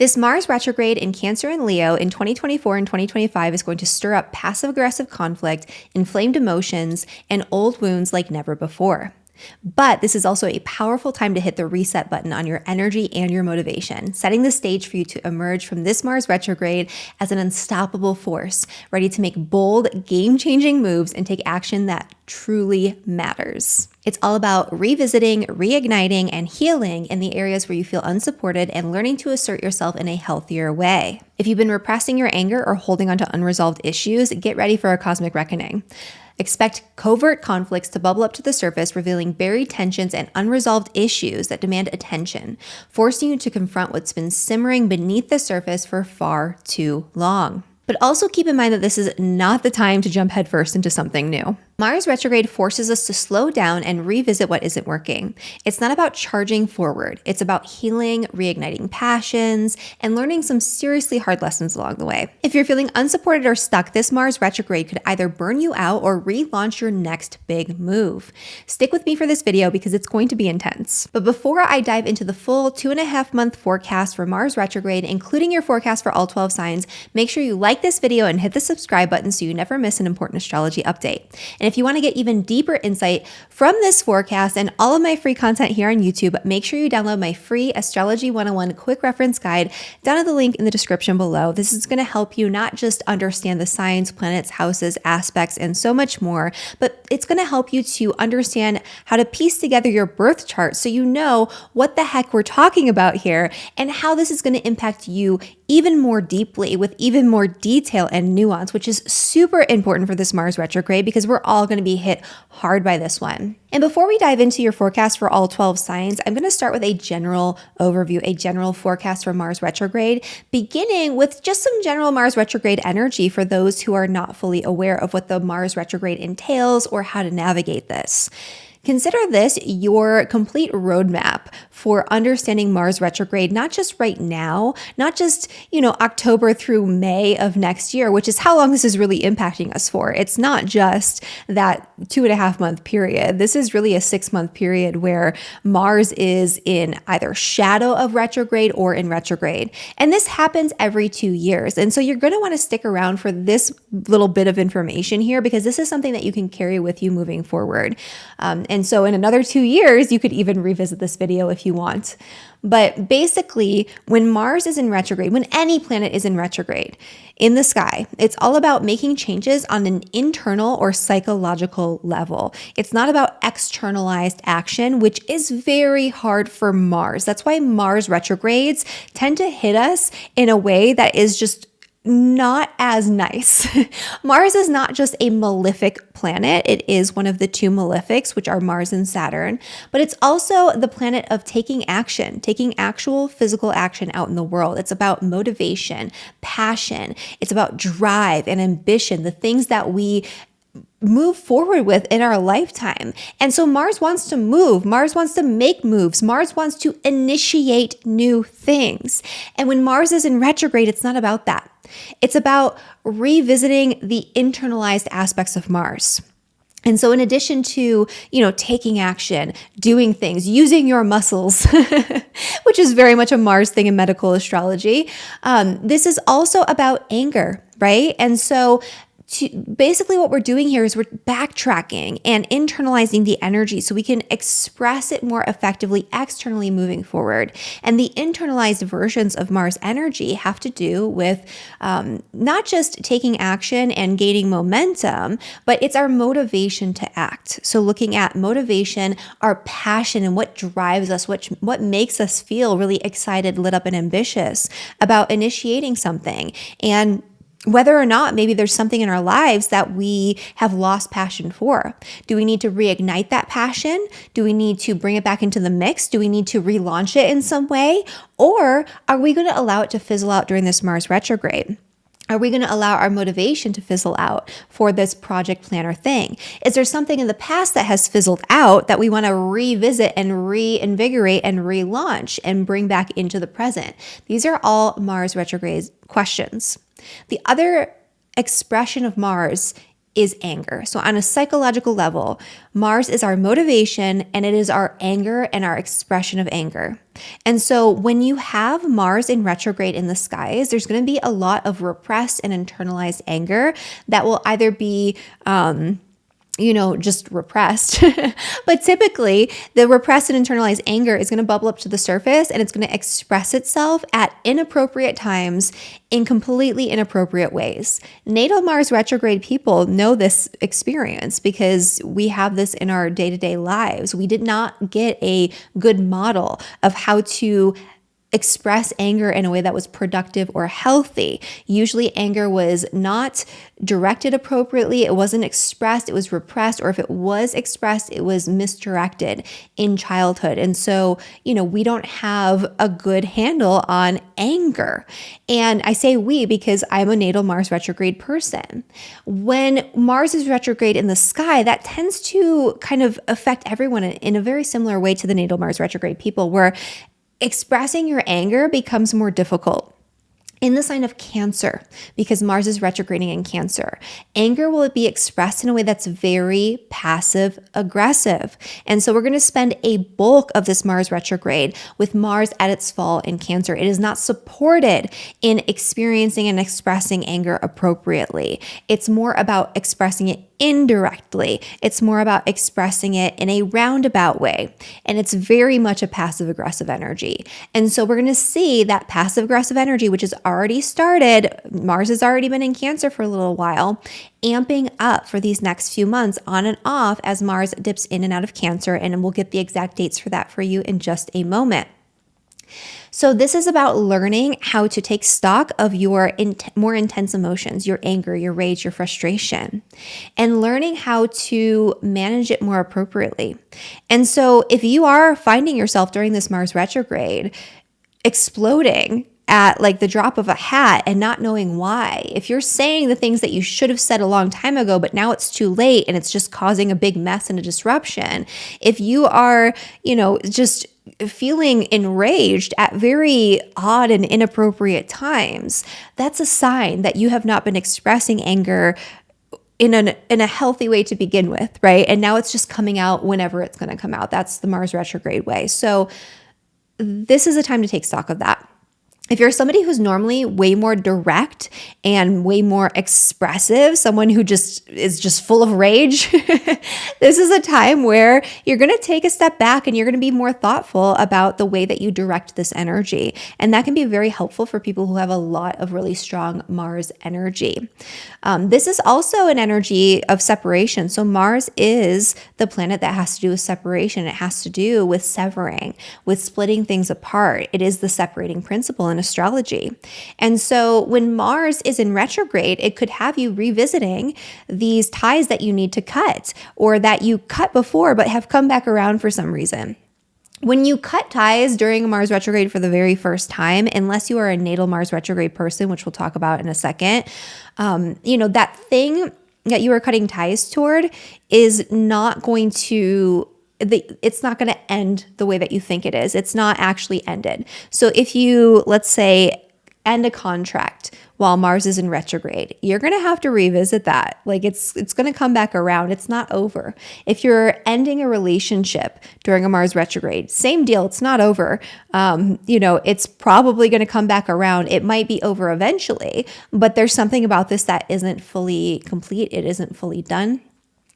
This Mars retrograde in Cancer and Leo in 2024 and 2025 is going to stir up passive-aggressive conflict, inflamed emotions, and old wounds like never before. But this is also a powerful time to hit the reset button on your energy and your motivation, setting the stage for you to emerge from this Mars retrograde as an unstoppable force, ready to make bold, game-changing moves and take action that truly matters. It's all about revisiting, reigniting, and healing in the areas where you feel unsupported and learning to assert yourself in a healthier way. If you've been repressing your anger or holding onto unresolved issues, get ready for a cosmic reckoning. Expect covert conflicts to bubble up to the surface, revealing buried tensions and unresolved issues that demand attention, forcing you to confront what's been simmering beneath the surface for far too long. But also keep in mind that this is not the time to jump headfirst into something new. Mars retrograde forces us to slow down and revisit what isn't working. It's not about charging forward. It's about healing, reigniting passions, and learning some seriously hard lessons along the way. If you're feeling unsupported or stuck, this Mars retrograde could either burn you out or relaunch your next big move. Stick with me for this video because it's going to be intense. But before I dive into the full 2.5-month forecast for Mars retrograde, including your forecast for all 12 signs, make sure you like this video and hit the subscribe button so you never miss an important astrology update. And if you want to get even deeper insight from this forecast and all of my free content here on YouTube, make sure you download my free Astrology 101 quick reference guide down at the link in the description below. This is going to help you not just understand the signs, planets, houses, aspects, and so much more, but it's going to help you to understand how to piece together your birth chart so you know what the heck we're talking about here and how this is going to impact you even more deeply with even more detail and nuance, which is super important for this Mars retrograde because we're all going to be hit hard by this one. And before we dive into your forecast for all 12 signs, I'm going to start with a general overview, a general forecast for Mars retrograde, beginning with just some general Mars retrograde energy for those who are not fully aware of what the Mars retrograde entails or how to navigate this. Consider this your complete roadmap for understanding Mars retrograde, not just right now, not just, October through May of next year, which is how long this is really impacting us for. It's not just that 2.5-month period. This is really a 6-month period where Mars is in either shadow of retrograde or in retrograde. And this happens every 2 years. And so you're going to want to stick around for this little bit of information here because this is something that you can carry with you moving forward. And so in another 2 years, you could even revisit this video if you want. But basically, when Mars is in retrograde, when any planet is in retrograde in the sky, it's all about making changes on an internal or psychological level. It's not about externalized action, which is very hard for Mars. That's why Mars retrogrades tend to hit us in a way that is just not as nice. Mars is not just a malefic planet. It is one of the two malefics, which are Mars and Saturn, but it's also the planet of taking action, taking actual physical action out in the world. It's about motivation, passion. It's about drive and ambition, the things that we move forward with in our lifetime. And so Mars wants to move. Mars wants to make moves. Mars wants to initiate new things. And when Mars is in retrograde, it's not about that. It's about revisiting the internalized aspects of Mars. And so in addition to, taking action, doing things, using your muscles, which is very much a Mars thing in medical astrology, this is also about anger, right? And so basically what we're doing here is we're backtracking and internalizing the energy so we can express it more effectively externally moving forward. And the internalized versions of Mars energy have to do with not just taking action and gaining momentum, but it's our motivation to act. So looking at motivation, our passion, and what drives us, what makes us feel really excited, lit up, and ambitious about initiating something. And whether or not maybe there's something in our lives that we have lost passion for. Do we need to reignite that passion? Do we need to bring it back into the mix? Do we need to relaunch it in some way? Or are we going to allow it to fizzle out during this Mars retrograde? Are we going to allow our motivation to fizzle out for this project, plan, or thing? Is there something in the past that has fizzled out that we want to revisit and reinvigorate and relaunch and bring back into the present? These are all Mars retrograde questions. The other expression of Mars is anger. So on a psychological level, Mars is our motivation and it is our anger and our expression of anger. And so when you have Mars in retrograde in the skies, there's going to be a lot of repressed and internalized anger that will either be just repressed. But typically, the repressed and internalized anger is going to bubble up to the surface and it's going to express itself at inappropriate times in completely inappropriate ways. Natal Mars retrograde people know this experience because we have this in our day-to-day lives. We did not get a good model of how to express anger in a way that was productive or healthy. Usually anger was not directed appropriately. It wasn't expressed. It was repressed. Or if it was expressed, it was misdirected in childhood. And so, we don't have a good handle on anger. And I say we because I'm a natal Mars retrograde person. When Mars is retrograde in the sky, that tends to kind of affect everyone in a very similar way to the natal Mars retrograde people, where expressing your anger becomes more difficult. In the sign of Cancer, because Mars is retrograding in Cancer, anger will be expressed in a way that's very passive aggressive. And so we're going to spend a bulk of this Mars retrograde with Mars at its fall in Cancer. It is not supported in experiencing and expressing anger appropriately. It's more about expressing it indirectly. It's more about expressing it in a roundabout way. And it's very much a passive aggressive energy. And so we're going to see that passive aggressive energy, which has already started, Mars has already been in Cancer for a little while, amping up for these next few months on and off as Mars dips in and out of Cancer. And we'll get the exact dates for that for you in just a moment. So this is about learning how to take stock of your more intense emotions, your anger, your rage, your frustration, and learning how to manage it more appropriately. And so if you are finding yourself during this Mars retrograde exploding at like the drop of a hat and not knowing why, if you're saying the things that you should have said a long time ago, but now it's too late and it's just causing a big mess and a disruption, if you are, just feeling enraged at very odd and inappropriate times, that's a sign that you have not been expressing anger in a healthy way to begin with, right? And now it's just coming out whenever it's going to come out. That's the Mars retrograde way. So this is a time to take stock of that. If you're somebody who's normally way more direct and way more expressive, someone who is just full of rage, this is a time where you're going to take a step back and you're going to be more thoughtful about the way that you direct this energy. And that can be very helpful for people who have a lot of really strong Mars energy. This is also an energy of separation. So Mars is the planet that has to do with separation. It has to do with severing, with splitting things apart. It is the separating principle in astrology. And so when Mars is in retrograde, it could have you revisiting these ties that you need to cut or that you cut before but have come back around for some reason. When you cut ties during a Mars retrograde for the very first time, unless you are a natal Mars retrograde person, which we'll talk about in a second, that thing that you are cutting ties toward is not going to it's not going to end the way that you think it is. It's not actually ended. So if you, let's say, end a contract while Mars is in retrograde, you're going to have to revisit that. Like it's going to come back around. It's not over. If you're ending a relationship during a Mars retrograde, same deal. It's not over. It's probably going to come back around. It might be over eventually, but there's something about this that isn't fully complete. It isn't fully done.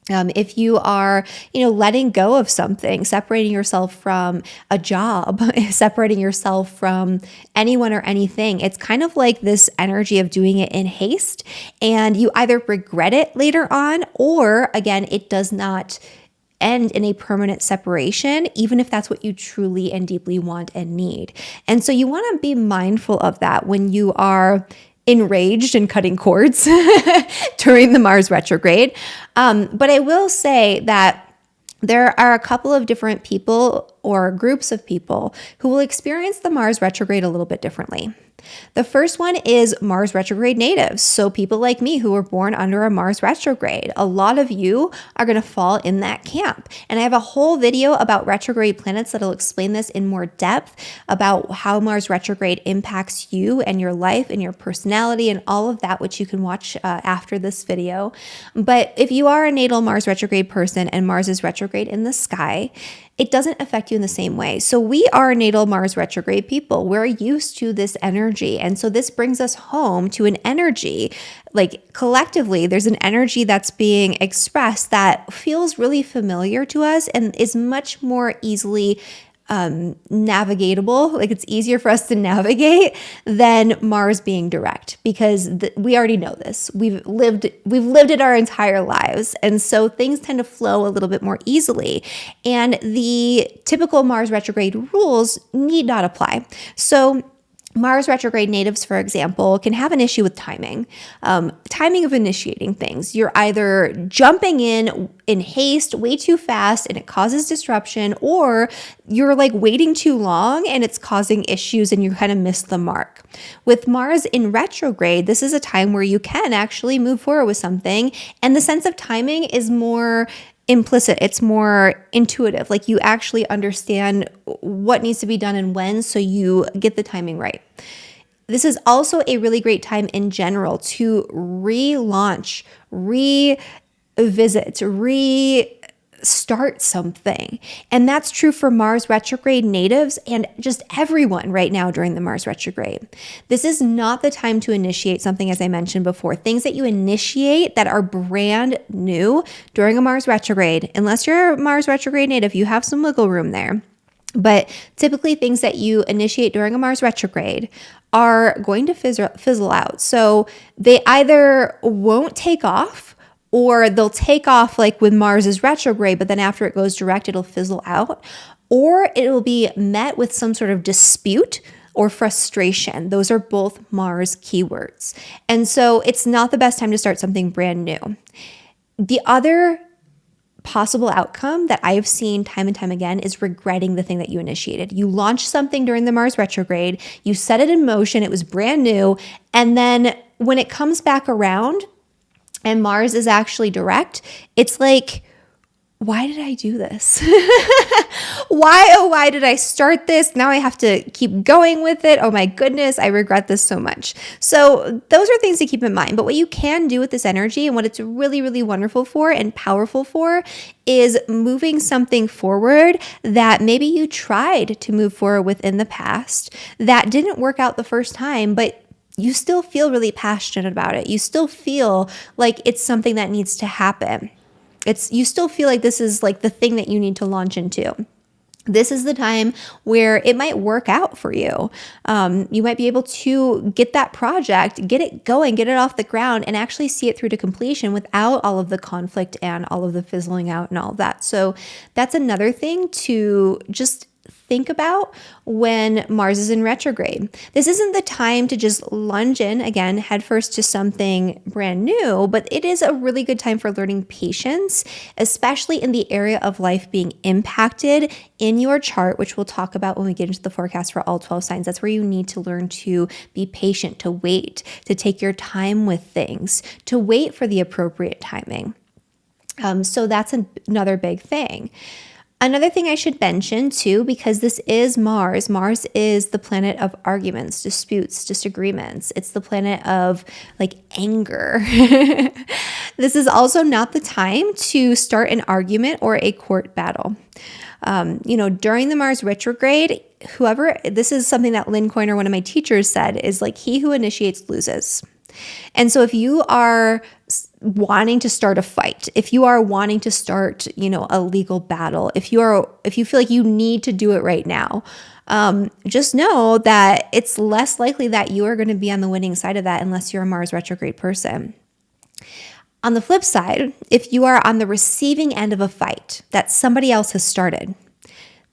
If you are, letting go of something, separating yourself from a job, separating yourself from anyone or anything, it's kind of like this energy of doing it in haste, and you either regret it later on, or again, it does not end in a permanent separation, even if that's what you truly and deeply want and need. And so you want to be mindful of that when you are enraged and cutting cords during the Mars retrograde. But I will say that there are a couple of different people or groups of people who will experience the Mars retrograde a little bit differently. The first one is Mars retrograde natives. So people like me who were born under a Mars retrograde, a lot of you are going to fall in that camp. And I have a whole video about retrograde planets that'll explain this in more depth about how Mars retrograde impacts you and your life and your personality and all of that, which you can watch after this video. But if you are a natal Mars retrograde person and Mars is retrograde in the sky, it doesn't affect you in the same way. So we are natal Mars retrograde people. We're used to this energy. And so this brings us home to an energy, like collectively, there's an energy that's being expressed that feels really familiar to us and is much more easily navigatable. Like it's easier for us to navigate than Mars being direct because we already know this. We've lived it our entire lives. And so things tend to flow a little bit more easily. And the typical Mars retrograde rules need not apply. So Mars retrograde natives, for example, can have an issue with timing of initiating things. You're either jumping in haste, way too fast, and it causes disruption, or you're like waiting too long and it's causing issues and you kind of miss the mark. With Mars in retrograde, this is a time where you can actually move forward with something, and the sense of timing is more implicit. It's more intuitive. Like you actually understand what needs to be done and when, so you get the timing right. This is also a really great time in general to relaunch, revisit, restart something. And that's true for Mars retrograde natives and just everyone right now during the Mars retrograde. This is not the time to initiate something, as I mentioned before. Things that you initiate that are brand new during a Mars retrograde, unless you're a Mars retrograde native, you have some wiggle room there. But typically things that you initiate during a Mars retrograde are going to fizzle out. So they either won't take off, or they'll take off like when Mars is retrograde, but then after it goes direct, it'll fizzle out, or it'll be met with some sort of dispute or frustration. Those are both Mars keywords. And so it's not the best time to start something brand new. The other possible outcome that I have seen time and time again is regretting the thing that you initiated. You launched something during the Mars retrograde, you set it in motion, it was brand new, and then when it comes back around and Mars is actually direct, it's like, why did I do this? Why did I start this? Now I have to keep going with it. Oh my goodness, I regret this so much. So those are things to keep in mind. But what you can do with this energy and what it's really, really wonderful for and powerful for is moving something forward that maybe you tried to move forward with in the past that didn't work out the first time, but you still feel really passionate about it. You still feel like it's something that needs to happen. You still feel like this is like the thing that you need to launch into. This is the time where it might work out for you. You might be able to get that project, get it going, get it off the ground, and actually see it through to completion without all of the conflict and all of the fizzling out and all of that. So that's another thing to just think about when Mars is in retrograde. This isn't the time to just lunge in again headfirst to something brand new, but it is a really good time for learning patience, especially in the area of life being impacted in your chart, which we'll talk about when we get into the forecast for all 12 signs. That's where you need to learn to be patient, to wait, to take your time with things, to wait for the appropriate timing. So that's another big thing. Another thing I should mention too, because this is Mars. Mars is the planet of arguments, disputes, disagreements. It's the planet of like anger. This is also not the time to start an argument or a court battle. During the Mars retrograde, this is something that Lynn Coiner, one of my teachers, said, is like he who initiates loses. And so if you are wanting to start a fight, if you are wanting to start, a legal battle, if you feel like you need to do it right now, just know that it's less likely that you are going to be on the winning side of that unless you're a Mars retrograde person. On the flip side, if you are on the receiving end of a fight that somebody else has started,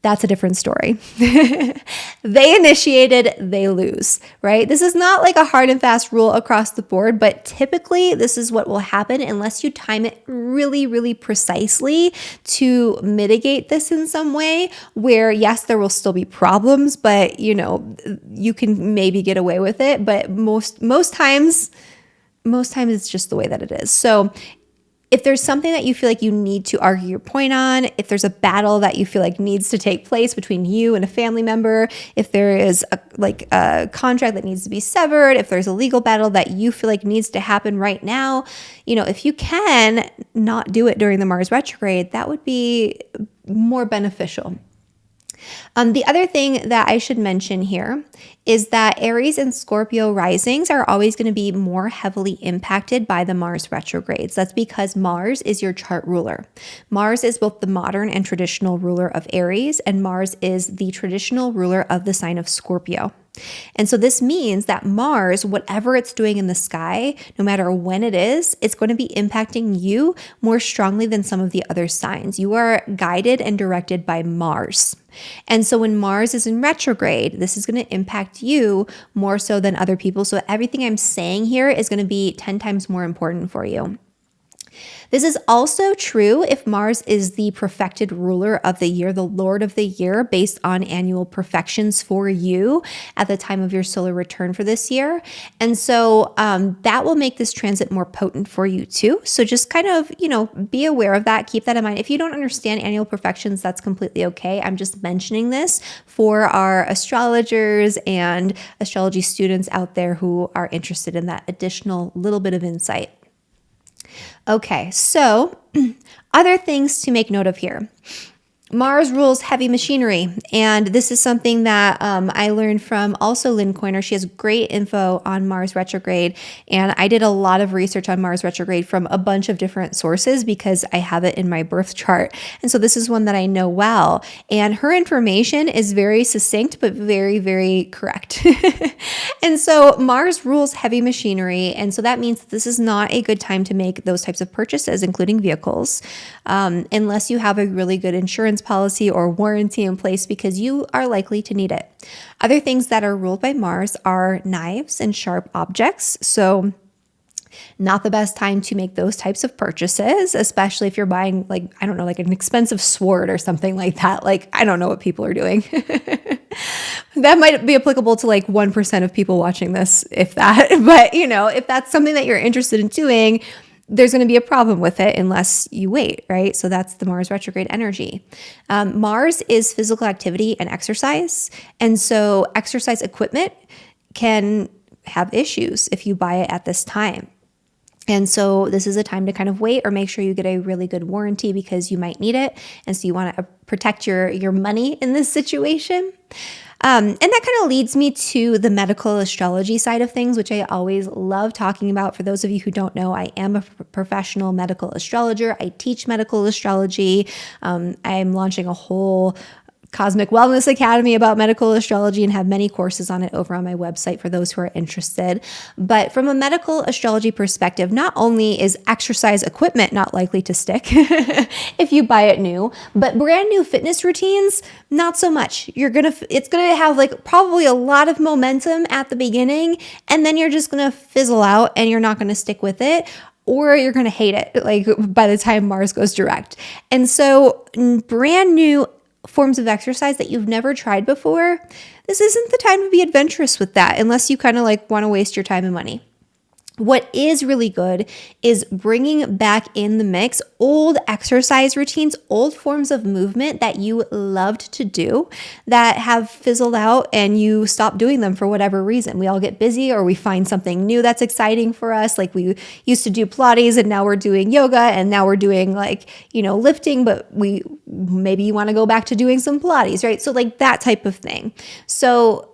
That's a different story. They initiated, they lose, right? This is not like a hard and fast rule across the board, but typically this is what will happen unless you time it really, really precisely to mitigate this in some way where, yes, there will still be problems, but you can maybe get away with it. But most times it's just the way that it is. So if there's something that you feel like you need to argue your point on, if there's a battle that you feel like needs to take place between you and a family member, if there is a contract that needs to be severed, if there's a legal battle that you feel like needs to happen right now, if you can not do it during the Mars retrograde, that would be more beneficial. The other thing that I should mention here is that Aries and Scorpio risings are always going to be more heavily impacted by the Mars retrogrades. That's because Mars is your chart ruler. Mars is both the modern and traditional ruler of Aries, and Mars is the traditional ruler of the sign of Scorpio. And so this means that Mars, whatever it's doing in the sky, no matter when it is, it's going to be impacting you more strongly than some of the other signs. You are guided and directed by Mars. And so when Mars is in retrograde, this is going to impact you more so than other people. So everything I'm saying here is going to be 10 times more important for you. This is also true if Mars is the perfected ruler of the year, the Lord of the year, based on annual perfections for you at the time of your solar return for this year. And so that will make this transit more potent for you too. So just kind of, be aware of that. Keep that in mind. If you don't understand annual perfections, that's completely okay. I'm just mentioning this for our astrologers and astrology students out there who are interested in that additional little bit of insight. Okay, so other things to make note of here. Mars rules heavy machinery, and this is something that I learned from also Lynn Coiner. She has great info on Mars retrograde, and I did a lot of research on Mars retrograde from a bunch of different sources because I have it in my birth chart. And so this is one that I know well, and her information is very succinct but very, very correct. And so Mars rules heavy machinery, and so that means that this is not a good time to make those types of purchases, including vehicles, unless you have a really good insurance policy or warranty in place, because you are likely to need it. Other things that are ruled by Mars are knives and sharp objects. So not the best time to make those types of purchases, especially if you're buying like an expensive sword or something like that. Like, I don't know what people are doing. That might be applicable to like 1% of people watching this, if that. But, if that's something that you're interested in doing, there's going to be a problem with it unless you wait, right? So that's the Mars retrograde energy. Mars is physical activity and exercise. And so exercise equipment can have issues if you buy it at this time. And so this is a time to kind of wait or make sure you get a really good warranty because you might need it. And so you want to protect your money in this situation. And that kind of leads me to the medical astrology side of things, which I always love talking about. For those of you who don't know, I am a professional medical astrologer. I teach medical astrology. I'm launching a whole Cosmic Wellness Academy about medical astrology and have many courses on it over on my website for those who are interested. But from a medical astrology perspective, not only is exercise equipment not likely to stick if you buy it new, but brand new fitness routines, not so much. It's gonna have like probably a lot of momentum at the beginning, and then you're just gonna fizzle out and you're not gonna stick with it. Or you're going to hate it like by the time Mars goes direct. And so brand new forms of exercise that you've never tried before, this isn't the time to be adventurous with that unless you kind of like want to waste your time and money. What is really good is bringing back in the mix old exercise routines, old forms of movement that you loved to do that have fizzled out and you stop doing them for whatever reason. We all get busy or we find something new that's exciting for us. Like we used to do Pilates and now we're doing yoga and now we're doing lifting, but maybe you want to go back to doing some Pilates, right? So like that type of thing. So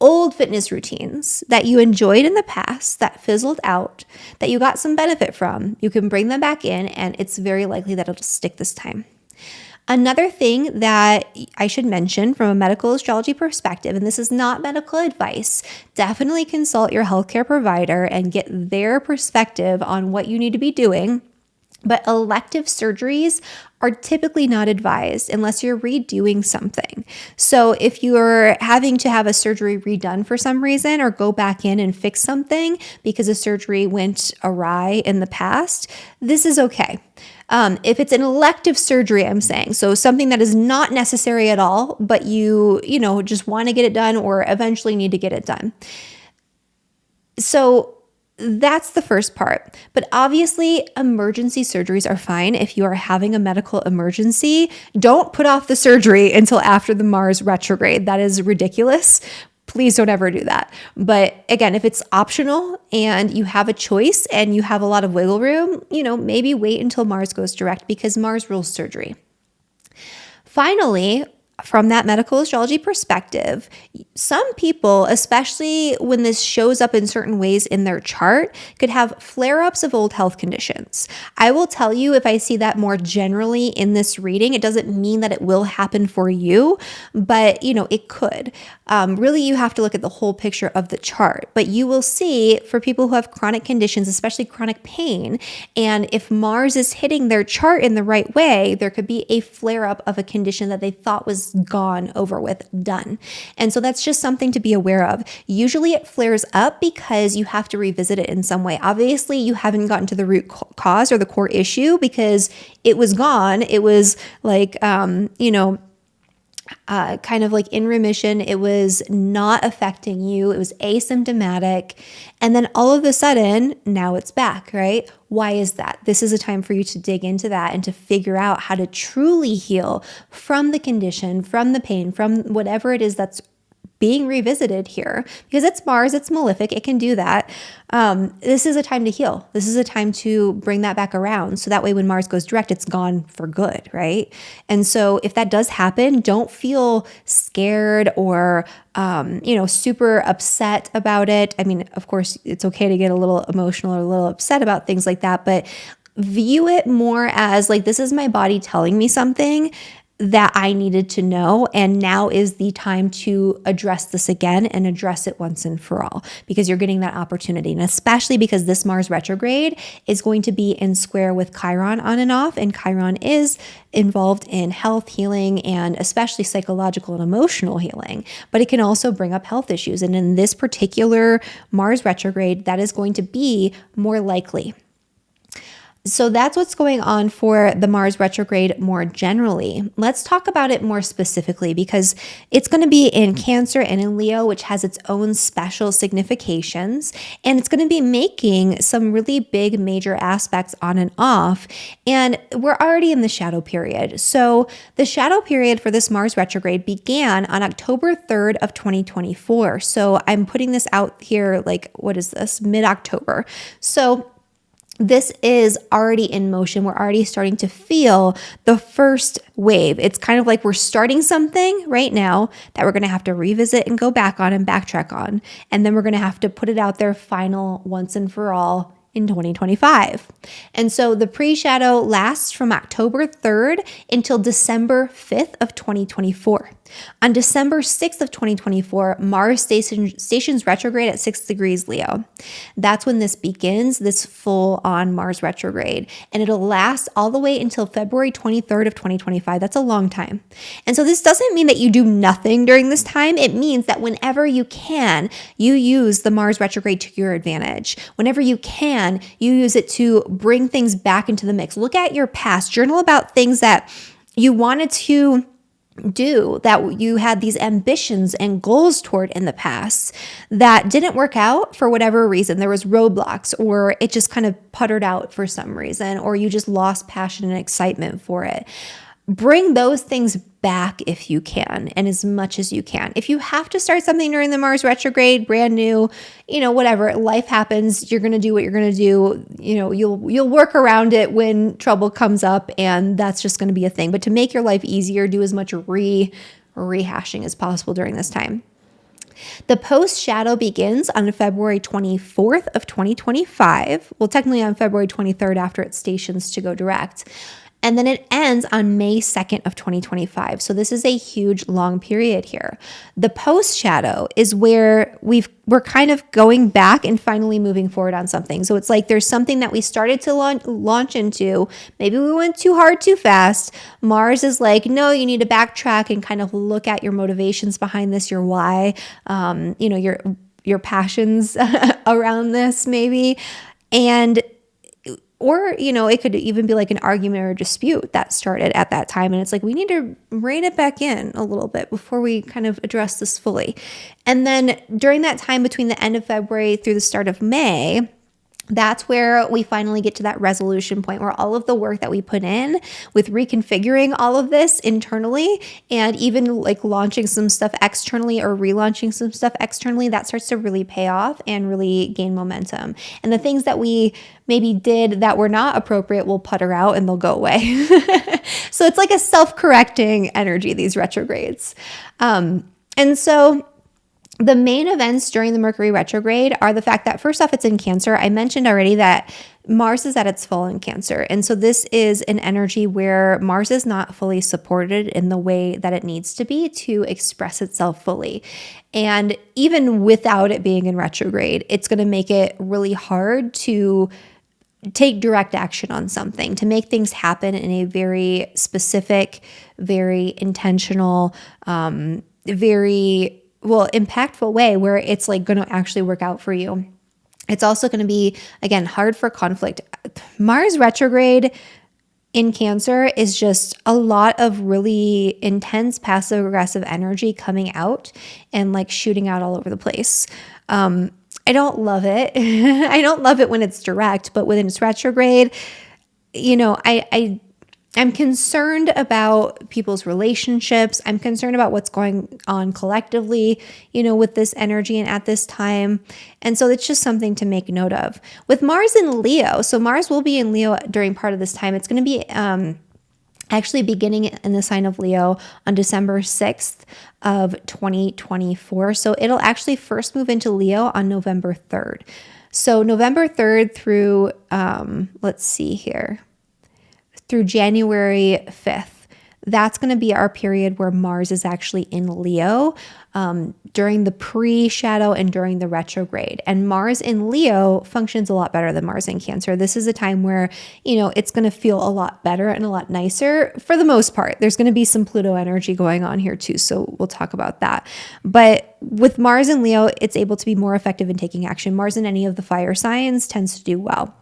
old fitness routines that you enjoyed in the past that fizzled out, that you got some benefit from, you can bring them back in and it's very likely that it'll stick this time. Another thing that I should mention from a medical astrology perspective, and this is not medical advice, definitely consult your healthcare provider and get their perspective on what you need to be doing. But elective surgeries are typically not advised unless you're redoing something. So if you're having to have a surgery redone for some reason or go back in and fix something because a surgery went awry in the past, this is okay. If it's an elective surgery, I'm saying, so something that is not necessary at all, but you just want to get it done or eventually need to get it done. So that's the first part. But obviously, emergency surgeries are fine if you are having a medical emergency. Don't put off the surgery until after the Mars retrograde. That is ridiculous. Please don't ever do that. But again, if it's optional and you have a choice and you have a lot of wiggle room, maybe wait until Mars goes direct because Mars rules surgery. Finally, from that medical astrology perspective, some people, especially when this shows up in certain ways in their chart, could have flare-ups of old health conditions. I will tell you, if I see that more generally in this reading, it doesn't mean that it will happen for you, but it could. Really, you have to look at the whole picture of the chart. But you will see for people who have chronic conditions, especially chronic pain, and if Mars is hitting their chart in the right way, there could be a flare-up of a condition that they thought was gone, over with, done. And so that's just something to be aware of. Usually it flares up because you have to revisit it in some way. Obviously, you haven't gotten to the root cause or the core issue because it was gone. It was like, kind of like in remission. It was not affecting you. It was asymptomatic. And then all of a sudden, now it's back, right? Why is that? This is a time for you to dig into that and to figure out how to truly heal from the condition, from the pain, from whatever it is that's being revisited here, because it's Mars, it's malefic, it can do that. This is a time to heal. This is a time to bring that back around. So that way when Mars goes direct, it's gone for good, right? And so if that does happen, don't feel scared or, super upset about it. I mean, of course, it's okay to get a little emotional or a little upset about things like that, but view it more as like, this is my body telling me something that I needed to know. And now is the time to address this again and address it once and for all, because you're getting that opportunity. And especially because this Mars retrograde is going to be in square with Chiron on and off. And Chiron is involved in health, healing, and especially psychological and emotional healing. But it can also bring up health issues. And in this particular Mars retrograde, that is going to be more likely. So that's what's going on for the Mars retrograde more generally. Let's talk about it more specifically because it's going to be in Cancer and in Leo, which has its own special significations. And it's going to be making some really big major aspects on and off. And we're already in the shadow period. So the shadow period for this Mars retrograde began on October 3rd of 2024. So I'm putting this out here like, what is this? Mid-October. So this is already in motion. We're already starting to feel the first wave. It's kind of like we're starting something right now that we're going to have to revisit and go back on and backtrack on. And then we're going to have to put it out there final once and for all in 2025. And so the pre-shadow lasts from October 3rd until December 5th of 2024. On December 6th of 2024, Mars stations retrograde at 6 degrees Leo. That's when this begins, this full-on Mars retrograde. And it'll last all the way until February 23rd of 2025. That's a long time. And so this doesn't mean that you do nothing during this time. It means that whenever you can, you use the Mars retrograde to your advantage. Whenever you can, you use it to bring things back into the mix. Look at your past. Journal about things that you wanted to do, that you had these ambitions and goals toward in the past that didn't work out for whatever reason. There was roadblocks, or it just kind of puttered out for some reason, or you just lost passion and excitement for it. Bring those things back if you can, and as much as you can. If you have to start something during the Mars retrograde, brand new, whatever, life happens, you're going to do what you're going to do. You'll work around it when trouble comes up, and that's just going to be a thing. But to make your life easier, do as much rehashing as possible during this time. The post-shadow begins on February 24th of 2025. Well, technically on February 23rd after it stations to go direct. And then it ends on May 2nd of 2025. So this is a huge long period here. The post shadow is where we're kind of going back and finally moving forward on something. So it's like there's something that we started to launch into. Maybe we went too hard, too fast. Mars is like, no, you need to backtrack and kind of look at your motivations behind this, your why, your passions around this maybe. And or, it could even be like an argument or a dispute that started at that time. And it's like, we need to rein it back in a little bit before we kind of address this fully. And then during that time between the end of February through the start of May, that's where we finally get to that resolution point where all of the work that we put in with reconfiguring all of this internally and even like launching some stuff externally or relaunching some stuff externally, that starts to really pay off and really gain momentum. And the things that we maybe did that were not appropriate will putter out and they'll go away. So it's like a self-correcting energy, these retrogrades. And so the main events during the Mercury retrograde are the fact that first off, it's in Cancer. I mentioned already that Mars is at its full in Cancer. And so this is an energy where Mars is not fully supported in the way that it needs to be to express itself fully. And even without it being in retrograde, it's going to make it really hard to take direct action on something, to make things happen in a very specific, very intentional, very impactful way where it's like going to actually work out for you. It's also going to be, again, hard for conflict. Mars retrograde in Cancer is just a lot of really intense passive aggressive energy coming out and like shooting out all over the place. I don't love it. I don't love it when it's direct, but when it's retrograde, I'm concerned about people's relationships. I'm concerned about what's going on collectively, with this energy and at this time. And so it's just something to make note of. With Mars in Leo, so Mars will be in Leo during part of this time. It's going to be actually beginning in the sign of Leo on December 6th of 2024. So it'll actually first move into Leo on November 3rd. So November 3rd through, through January 5th. That's going to be our period where Mars is actually in Leo during the pre-shadow and during the retrograde. And Mars in Leo functions a lot better than Mars in Cancer. This is a time where, it's going to feel a lot better and a lot nicer for the most part. There's going to be some Pluto energy going on here too, so we'll talk about that. But with Mars in Leo, it's able to be more effective in taking action. Mars in any of the fire signs tends to do well.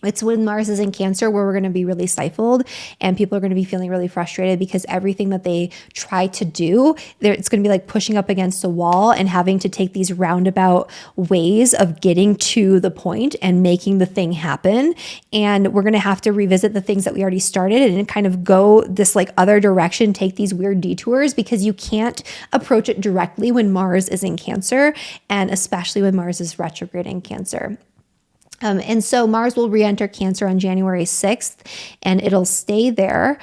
It's when Mars is in Cancer where we're going to be really stifled and people are going to be feeling really frustrated because everything that they try to do, it's going to be like pushing up against a wall and having to take these roundabout ways of getting to the point and making the thing happen. And we're going to have to revisit the things that we already started and kind of go this like other direction, take these weird detours because you can't approach it directly when Mars is in Cancer, and especially when Mars is retrograde in Cancer. And so Mars will re-enter Cancer on January 6th, and it'll stay there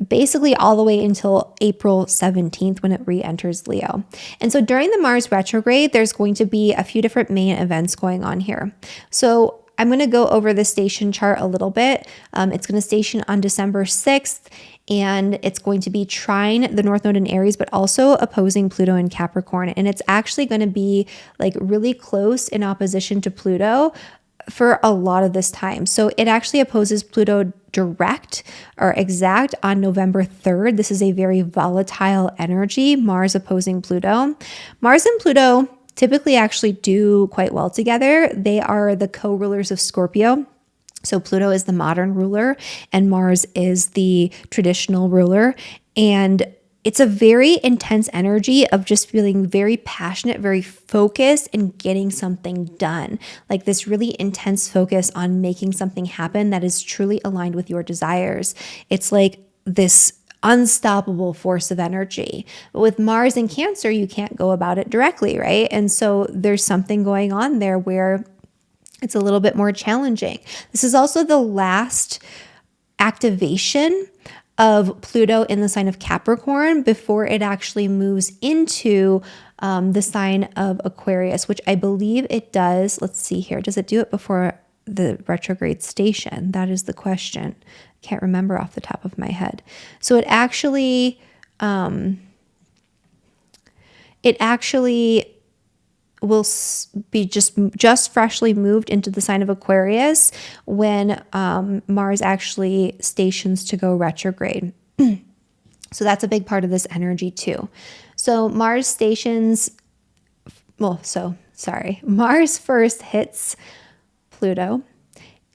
basically all the way until April 17th when it re-enters Leo. And so during the Mars retrograde, there's going to be a few different main events going on here. So I'm going to go over the station chart a little bit. It's going to station on December 6th. And it's going to be trine the North Node in Aries, but also opposing Pluto in Capricorn. And it's actually going to be like really close in opposition to Pluto for a lot of this time. So it actually opposes Pluto direct or exact on November 3rd. This is a very volatile energy, Mars opposing Pluto. Mars and Pluto typically actually do quite well together. They are the co-rulers of Scorpio. So Pluto is the modern ruler and Mars is the traditional ruler. And it's a very intense energy of just feeling very passionate, very focused and getting something done. Like this really intense focus on making something happen that is truly aligned with your desires. It's like this unstoppable force of energy. But with Mars in Cancer, you can't go about it directly, right? And so there's something going on there where it's a little bit more challenging. This is also the last activation of Pluto in the sign of Capricorn before it actually moves into the sign of Aquarius, which I believe it does. Let's see here. Does it do it before the retrograde station? That is the question. can't remember off the top of my head. So it actually will be just freshly moved into the sign of Aquarius when Mars actually stations to go retrograde. So that's a big part of this energy too. So Mars first hits Pluto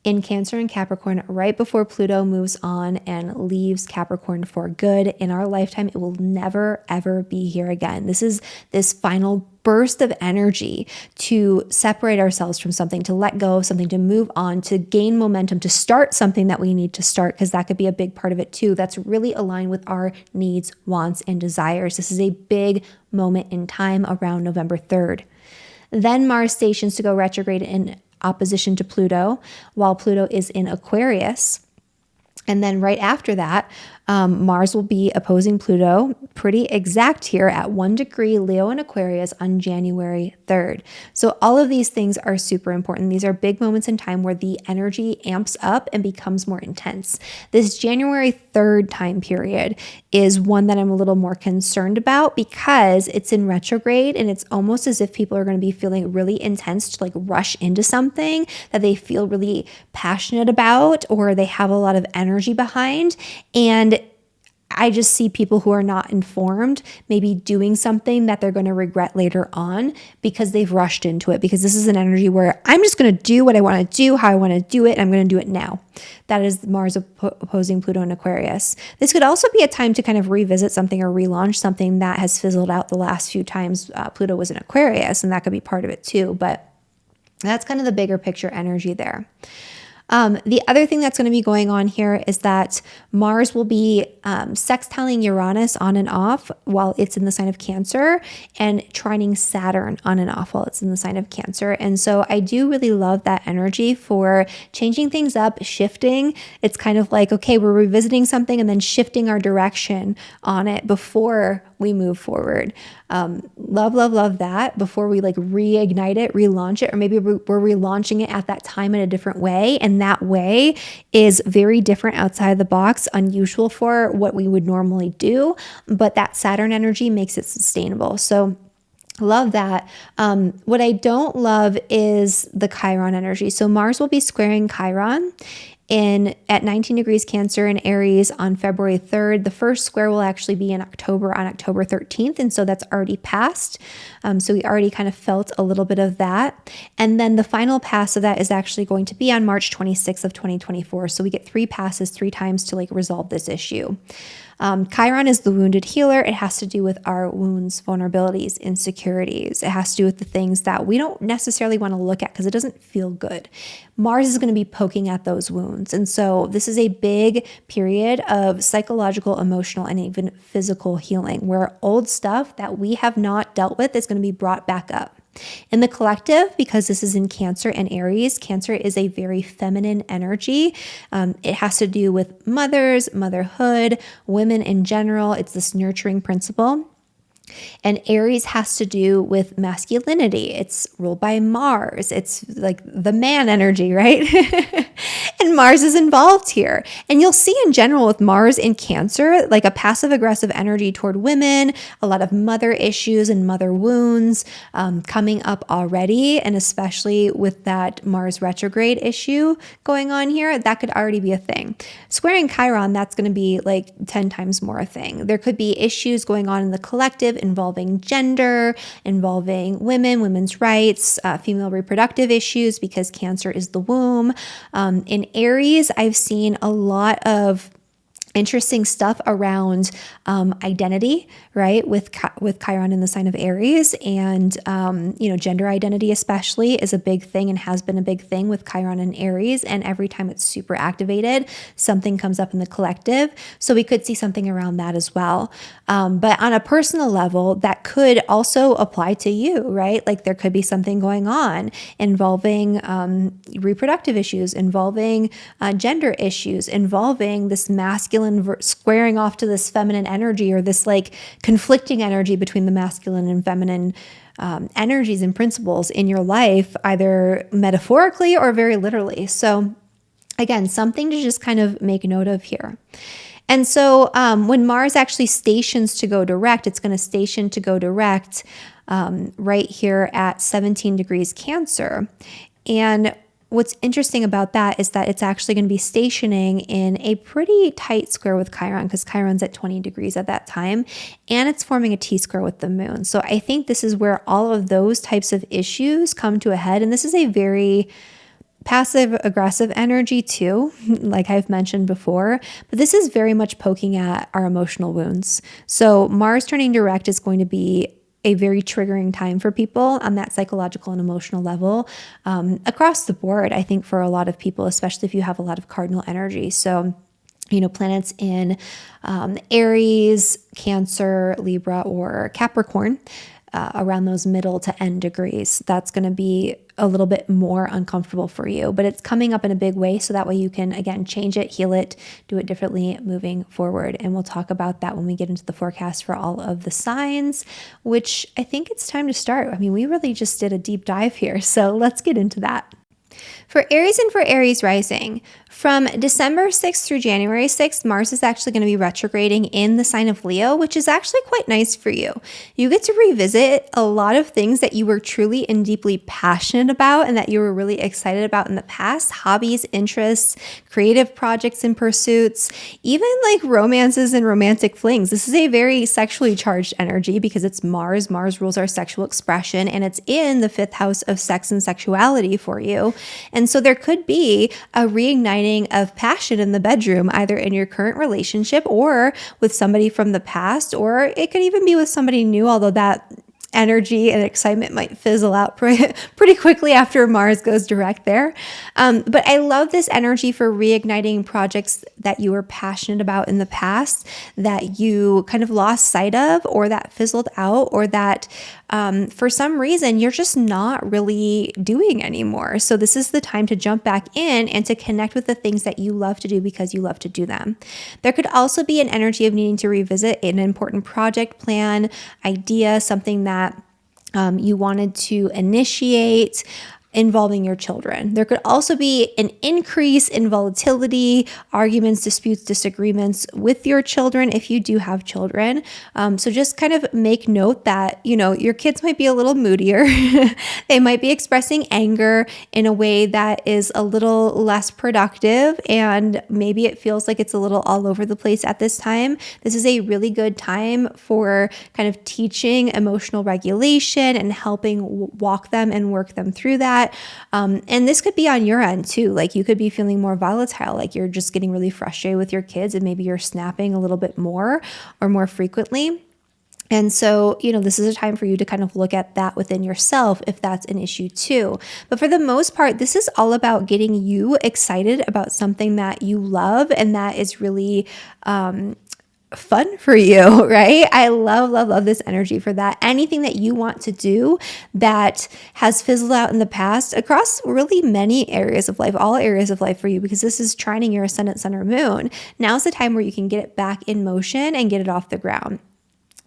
in Cancer and Capricorn right before Pluto moves on and leaves Capricorn for good. In our lifetime, it will never, ever be here again. This is this final burst of energy to separate ourselves from something, to let go of something, to move on, to gain momentum, to start something that we need to start, because that could be a big part of it too. That's really aligned with our needs, wants, and desires. This is a big moment in time around November 3rd. Then Mars stations to go retrograde in opposition to Pluto while Pluto is in Aquarius. And then right after that, Mars will be opposing Pluto, pretty exact here at 1 degree Leo and Aquarius on January 3rd. So all of these things are super important. These are big moments in time where the energy amps up and becomes more intense. This January 3rd time period is one that I'm a little more concerned about because it's in retrograde and it's almost as if people are going to be feeling really intense to like rush into something that they feel really passionate about or they have a lot of energy behind. And I just see people who are not informed maybe doing something that they're going to regret later on because they've rushed into it, because this is an energy where I'm just going to do what I want to do, how I want to do it, and I'm going to do it now. That is Mars opposing Pluto in Aquarius. This could also be a time to kind of revisit something or relaunch something that has fizzled out the last few times Pluto was in Aquarius, and that could be part of it too. But that's kind of the bigger picture energy there. The other thing that's going to be going on here is that Mars will be sextiling Uranus on and off while it's in the sign of Cancer, and trining Saturn on and off while it's in the sign of Cancer. And so I do really love that energy for changing things up, shifting. It's kind of like, okay, we're revisiting something and then shifting our direction on it before we move forward. Love that before we like reignite it, relaunch it, or maybe we're relaunching it at that time in a different way. And that way is very different, outside the box, unusual for what we would normally do. But that Saturn energy makes it sustainable. So love that. What I don't love is the Chiron energy. So Mars will be squaring Chiron at 19 degrees Cancer and Aries on February 3rd. The first square will actually be in October on October 13th. And so that's already passed. So we already kind of felt a little bit of that. And then the final pass of that is actually going to be on March 26th of 2024. So we get 3 passes 3 times to like resolve this issue. Chiron is the wounded healer. It has to do with our wounds, vulnerabilities, insecurities. It has to do with the things that we don't necessarily want to look at because it doesn't feel good. Mars is going to be poking at those wounds. And so this is a big period of psychological, emotional, and even physical healing where old stuff that we have not dealt with is going to be brought back up. In the collective, because this is in Cancer and Aries, Cancer is a very feminine energy. It has to do with mothers, motherhood, women in general. It's this nurturing principle. And Aries has to do with masculinity. It's ruled by Mars. It's like the man energy, right? And Mars is involved here. And you'll see in general with Mars in Cancer, like a passive aggressive energy toward women, a lot of mother issues and mother wounds coming up already. And especially with that Mars retrograde issue going on here, that could already be a thing. Squaring Chiron, that's going to be like 10 times more a thing. There could be issues going on in the collective involving gender, involving women, women's rights, female reproductive issues, because Cancer is the womb. In Aries, I've seen a lot of interesting stuff around identity, right? With Chiron in the sign of Aries, and gender identity especially is a big thing and has been a big thing with Chiron and Aries. And every time it's super activated, something comes up in the collective. So we could see something around that as well. But on a personal level, that could also apply to you, right? Like there could be something going on involving reproductive issues, involving gender issues, involving this masculine squaring off to this feminine energy, or this like conflicting energy between the masculine and feminine energies and principles in your life, either metaphorically or very literally. So Again, something to just kind of make note of here. And so when Mars actually stations to go direct, it's going to station to go direct right here at 17 degrees Cancer. And what's interesting about that is that it's actually going to be stationing in a pretty tight square with Chiron, because Chiron's at 20 degrees at that time, and it's forming a T-square with the moon. So I think this is where all of those types of issues come to a head. And this is a very passive aggressive energy too, like I've mentioned before, but this is very much poking at our emotional wounds. So Mars turning direct is going to be a very triggering time for people on that psychological and emotional level, across the board, I think, for a lot of people, especially if you have a lot of cardinal energy. So, you know, planets in Aries, Cancer, Libra, or Capricorn, around those middle to end degrees, that's going to be a little bit more uncomfortable for you, but it's coming up in a big way. So that way you can, again, change it, heal it, do it differently moving forward. And we'll talk about that when we get into the forecast for all of the signs, which I think it's time to start. I mean, we really just did a deep dive here. So let's get into that. For Aries and for Aries rising, from December 6th through January 6th, Mars is actually going to be retrograding in the sign of Leo, which is actually quite nice for you. You get to revisit a lot of things that you were truly and deeply passionate about and that you were really excited about in the past: hobbies, interests, creative projects and pursuits, even like romances and romantic flings. This is a very sexually charged energy because it's Mars. Mars rules our sexual expression, and it's in the 5th house of sex and sexuality for you. And so there could be a reigniting of passion in the bedroom, either in your current relationship or with somebody from the past, or it could even be with somebody new, although that energy and excitement might fizzle out pretty quickly after Mars goes direct there. But I love this energy for reigniting projects that you were passionate about in the past that you kind of lost sight of, or that fizzled out, or that for some reason you're just not really doing anymore. So this is the time to jump back in and to connect with the things that you love to do because you love to do them. There could also be an energy of needing to revisit an important project, plan, idea, something that you wanted to initiate involving your children. There could also be an increase in volatility, arguments, disputes, disagreements with your children if you do have children. So just kind of make note that, you know, your kids might be a little moodier. They might be expressing anger in a way that is a little less productive, and maybe it feels like it's a little all over the place at this time. This is a really good time for kind of teaching emotional regulation and helping walk them and work them through that. And this could be on your end too. Like you could be feeling more volatile, like you're just getting really frustrated with your kids and maybe you're snapping a little bit more or more frequently. And so, you know, this is a time for you to kind of look at that within yourself if that's an issue too. But for the most part, this is all about getting you excited about something that you love and that is really fun for you, right? I love this energy for that. Anything that you want to do that has fizzled out in the past across really many areas of life, all areas of life for you, because this is trining your ascendant sun or moon. Now's the time where you can get it back in motion and get it off the ground.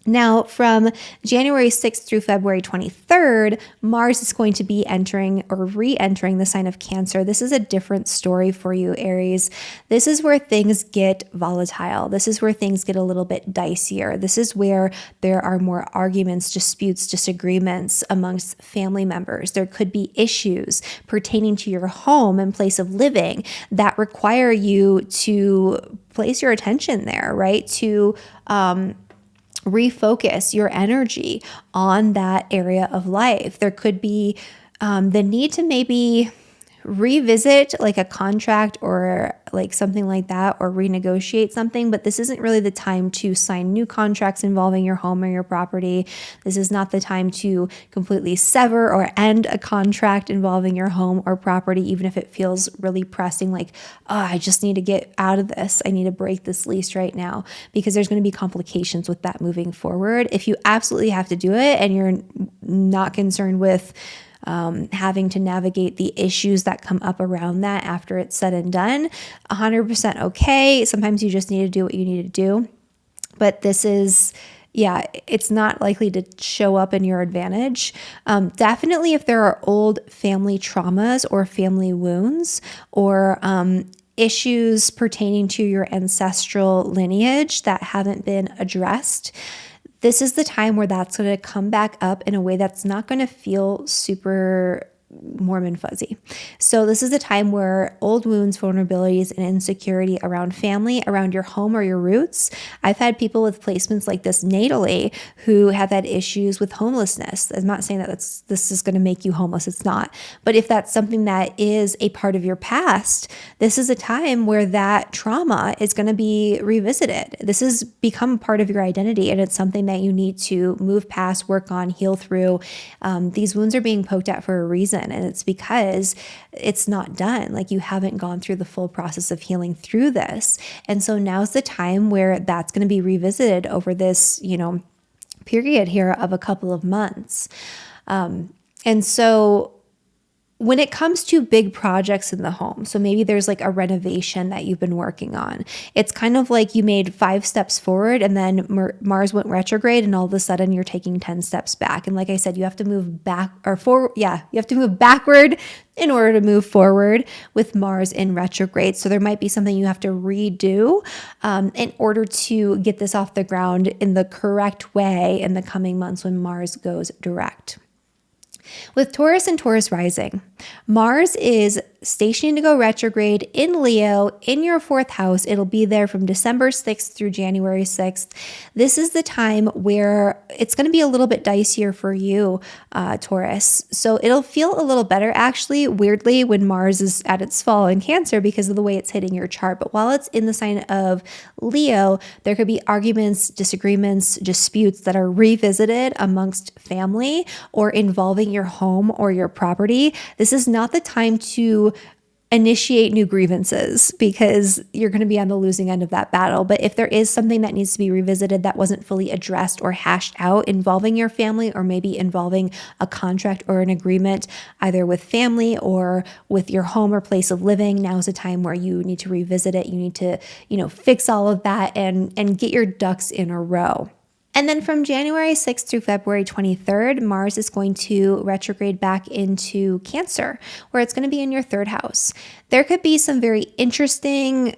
Now, from January 6th through February 23rd, Mars is going to be entering or re-entering the sign of Cancer. This is a different story for you, Aries. This is where things get volatile. This is where things get a little bit dicier. This is where there are more arguments, disputes, disagreements amongst family members. There could be issues pertaining to your home and place of living that require you to place your attention there, right? To refocus your energy on that area of life. There could be the need to maybe revisit like a contract or like something like that, or renegotiate something, but this isn't really the time to sign new contracts involving your home or your property. This is not the time to completely sever or end a contract involving your home or property, even if it feels really pressing, like, oh, I just need to get out of this. I need to break this lease right now, because there's going to be complications with that moving forward. If you absolutely have to do it and you're not concerned with having to navigate the issues that come up around that after it's said and done, 100% okay. Sometimes you just need to do what you need to do. But this is, yeah, it's not likely to show up in your advantage. Definitely if there are old family traumas or family wounds, or issues pertaining to your ancestral lineage that haven't been addressed, this is the time where that's going to come back up in a way that's not going to feel super warm and fuzzy. So this is a time where old wounds, vulnerabilities, and insecurity around family, around your home or your roots. I've had people with placements like this natally who have had issues with homelessness. I'm not saying that this is going to make you homeless. It's not. But if that's something that is a part of your past, this is a time where that trauma is going to be revisited. This has become part of your identity, and it's something that you need to move past, work on, heal through. These wounds are being poked at for a reason. And it's because it's not done. Like, you haven't gone through the full process of healing through this. And so now's the time where that's going to be revisited over this, period here of a couple of months. And so when it comes to big projects in the home, so maybe there's like a renovation that you've been working on, it's kind of like you made 5 steps forward and then Mars went retrograde and all of a sudden you're taking 10 steps back. And like I said, you have to move back or forward. Yeah, you have to move backward in order to move forward with Mars in retrograde. So there might be something you have to redo in order to get this off the ground in the correct way in the coming months when Mars goes direct. With Taurus and Taurus rising, Mars is stationing to go retrograde in Leo in your 4th house. It'll be there from December 6th through January 6th. This is the time where it's going to be a little bit dicier for you, Taurus. So it'll feel a little better, actually, weirdly, when Mars is at its fall in Cancer because of the way it's hitting your chart. But while it's in the sign of Leo, there could be arguments, disagreements, disputes that are revisited amongst family or involving your home or your property. This is not the time to initiate new grievances because you're going to be on the losing end of that battle. But if there is something that needs to be revisited that wasn't fully addressed or hashed out involving your family, or maybe involving a contract or an agreement, either with family or with your home or place of living, now's a time where you need to revisit it. You need to, fix all of that and get your ducks in a row. And then from January 6th through February 23rd, Mars is going to retrograde back into Cancer, where it's going to be in your 3rd house. There could be some very interesting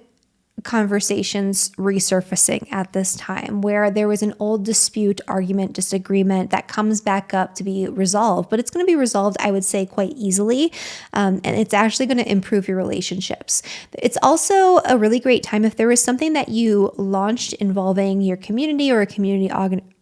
conversations resurfacing at this time where there was an old dispute, argument, disagreement that comes back up to be resolved, but it's going to be resolved, I would say, quite easily. And it's actually going to improve your relationships. It's also a really great time if there was something that you launched involving your community or a community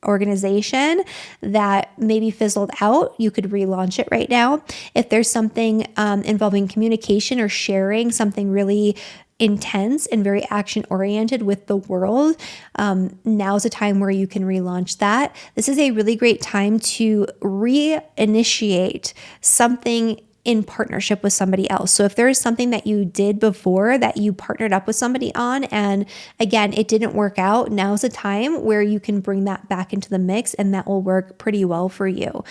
organization that maybe fizzled out, you could relaunch it right now. If there's something involving communication or sharing something really intense and very action oriented with the world, now's a time where you can relaunch that. This is a really great time to reinitiate something in partnership with somebody else. So if there is something that you did before that you partnered up with somebody on, and again, it didn't work out, now's a time where you can bring that back into the mix and that will work pretty well for you.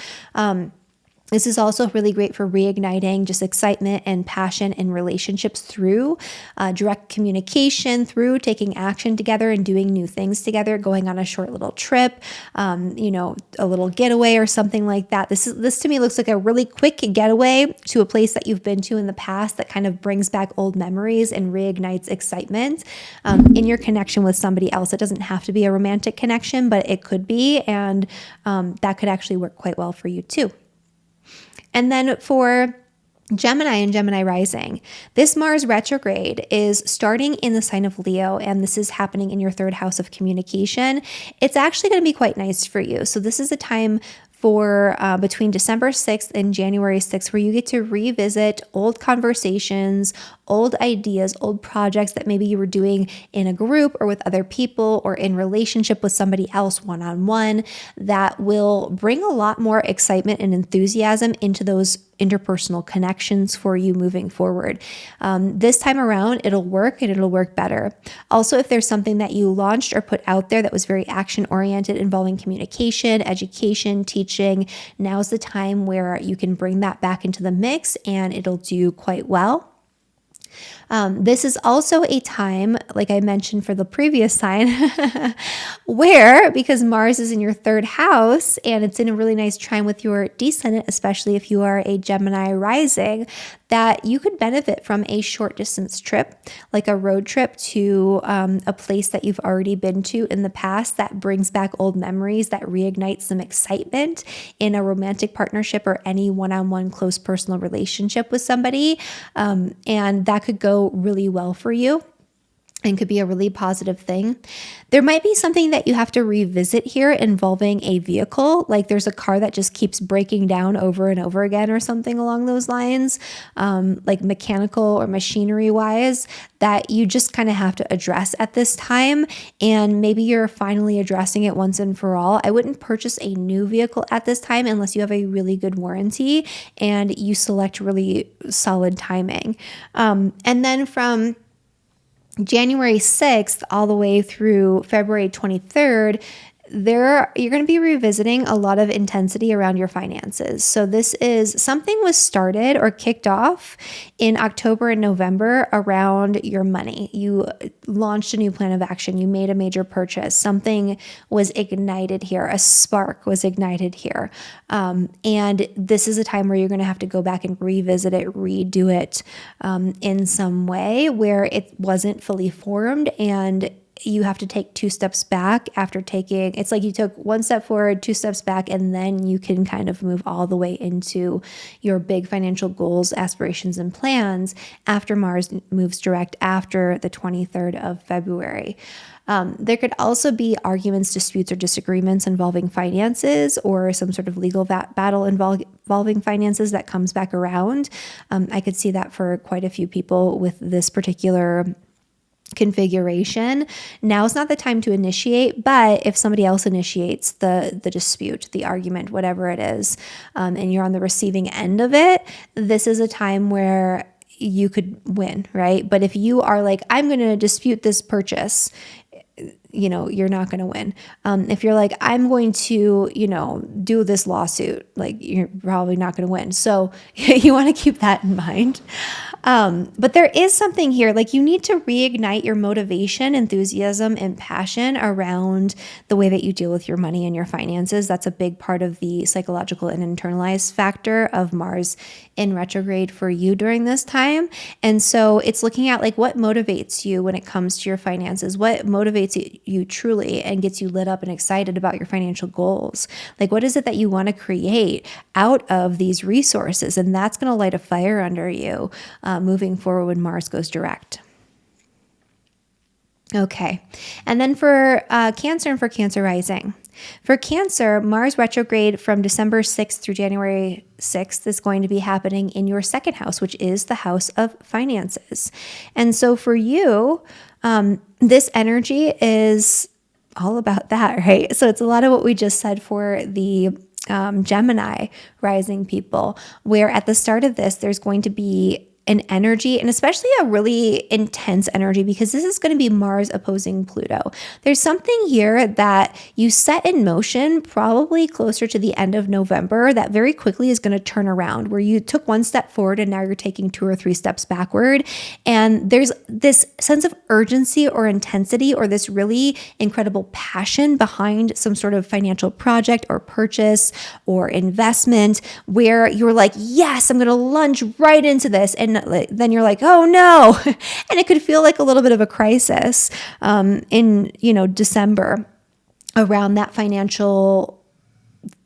This is also really great for reigniting just excitement and passion in relationships through direct communication, through taking action together and doing new things together, going on a short little trip, a little getaway or something like that. This to me looks like a really quick getaway to a place that you've been to in the past that kind of brings back old memories and reignites excitement in your connection with somebody else. It doesn't have to be a romantic connection, but it could be, and that could actually work quite well for you too. And then for Gemini and Gemini rising, this Mars retrograde is starting in the sign of Leo, and this is happening in your 3rd house of communication. It's actually going to be quite nice for you. So this is a time for between December 6th and January 6th, where you get to revisit old conversations, old ideas, old projects that maybe you were doing in a group or with other people or in relationship with somebody else one-on-one, that will bring a lot more excitement and enthusiasm into those interpersonal connections for you moving forward. This time around, it'll work and it'll work better. Also, if there's something that you launched or put out there that was very action-oriented involving communication, education, teaching, now's the time where you can bring that back into the mix and it'll do quite well. This is also a time, like I mentioned for the previous sign, where, because Mars is in your 3rd house and it's in a really nice trine with your descendant, especially if you are a Gemini rising, that you could benefit from a short distance trip, like a road trip to a place that you've already been to in the past that brings back old memories, that reignites some excitement in a romantic partnership or any one-on-one close personal relationship with somebody. And that could go really well for you and could be a really positive thing. There might be something that you have to revisit here involving a vehicle, like there's a car that just keeps breaking down over and over again or something along those lines, like mechanical or machinery wise, that you just kind of have to address at this time. And maybe you're finally addressing it once and for all. I wouldn't purchase a new vehicle at this time unless you have a really good warranty and you select really solid timing. And then from January 6th all the way through February 23rd, you're going to be revisiting a lot of intensity around your finances. So this is something was started or kicked off in October and November around your money. You launched a new plan of action. You made a major purchase. Something was ignited here. A spark was ignited here. And this is a time where you're going to have to go back and revisit it, redo it in some way where it wasn't fully formed, and you have to take 2 steps back after taking, it's like you took 1 step forward, 2 steps back, and then you can kind of move all the way into your big financial goals, aspirations, and plans after Mars moves direct after the 23rd of February. There could also be arguments, disputes, or disagreements involving finances or some sort of legal battle involving finances that comes back around. I could see that for quite a few people with this particular configuration. Now is not the time to initiate, but if somebody else initiates the dispute, the argument, whatever it is, and you're on the receiving end of it, this is a time where you could win, right? But if you are like, I'm going to dispute this purchase, you're not going to win. If you're like, I'm going to, do this lawsuit, like you're probably not going to win. So you want to keep that in mind. But there is something here, like you need to reignite your motivation, enthusiasm, and passion around the way that you deal with your money and your finances. That's a big part of the psychological and internalized factor of Mars in retrograde for you during this time. And so it's looking at like what motivates you when it comes to your finances, what motivates you truly and gets you lit up and excited about your financial goals. Like what is it that you want to create out of these resources? And that's going to light a fire under you moving forward when Mars goes direct. Okay. And then for Cancer and for Cancer rising. For Cancer, Mars retrograde from December 6th through January 6th is going to be happening in your second house, which is the house of finances. And so for you, this energy is all about that, right? So it's a lot of what we just said for the Gemini rising people, where at the start of this, there's going to be an energy, and especially a really intense energy, because this is going to be Mars opposing Pluto. There's something here that you set in motion probably closer to the end of November that very quickly is going to turn around, where you took 1 step forward and now you're taking 2 or 3 steps backward. And there's this sense of urgency or intensity or this really incredible passion behind some sort of financial project or purchase or investment where you're like, yes, I'm going to lunge right into this. And then you're like, oh no. And it could feel like a little bit of a crisis in, December around that financial,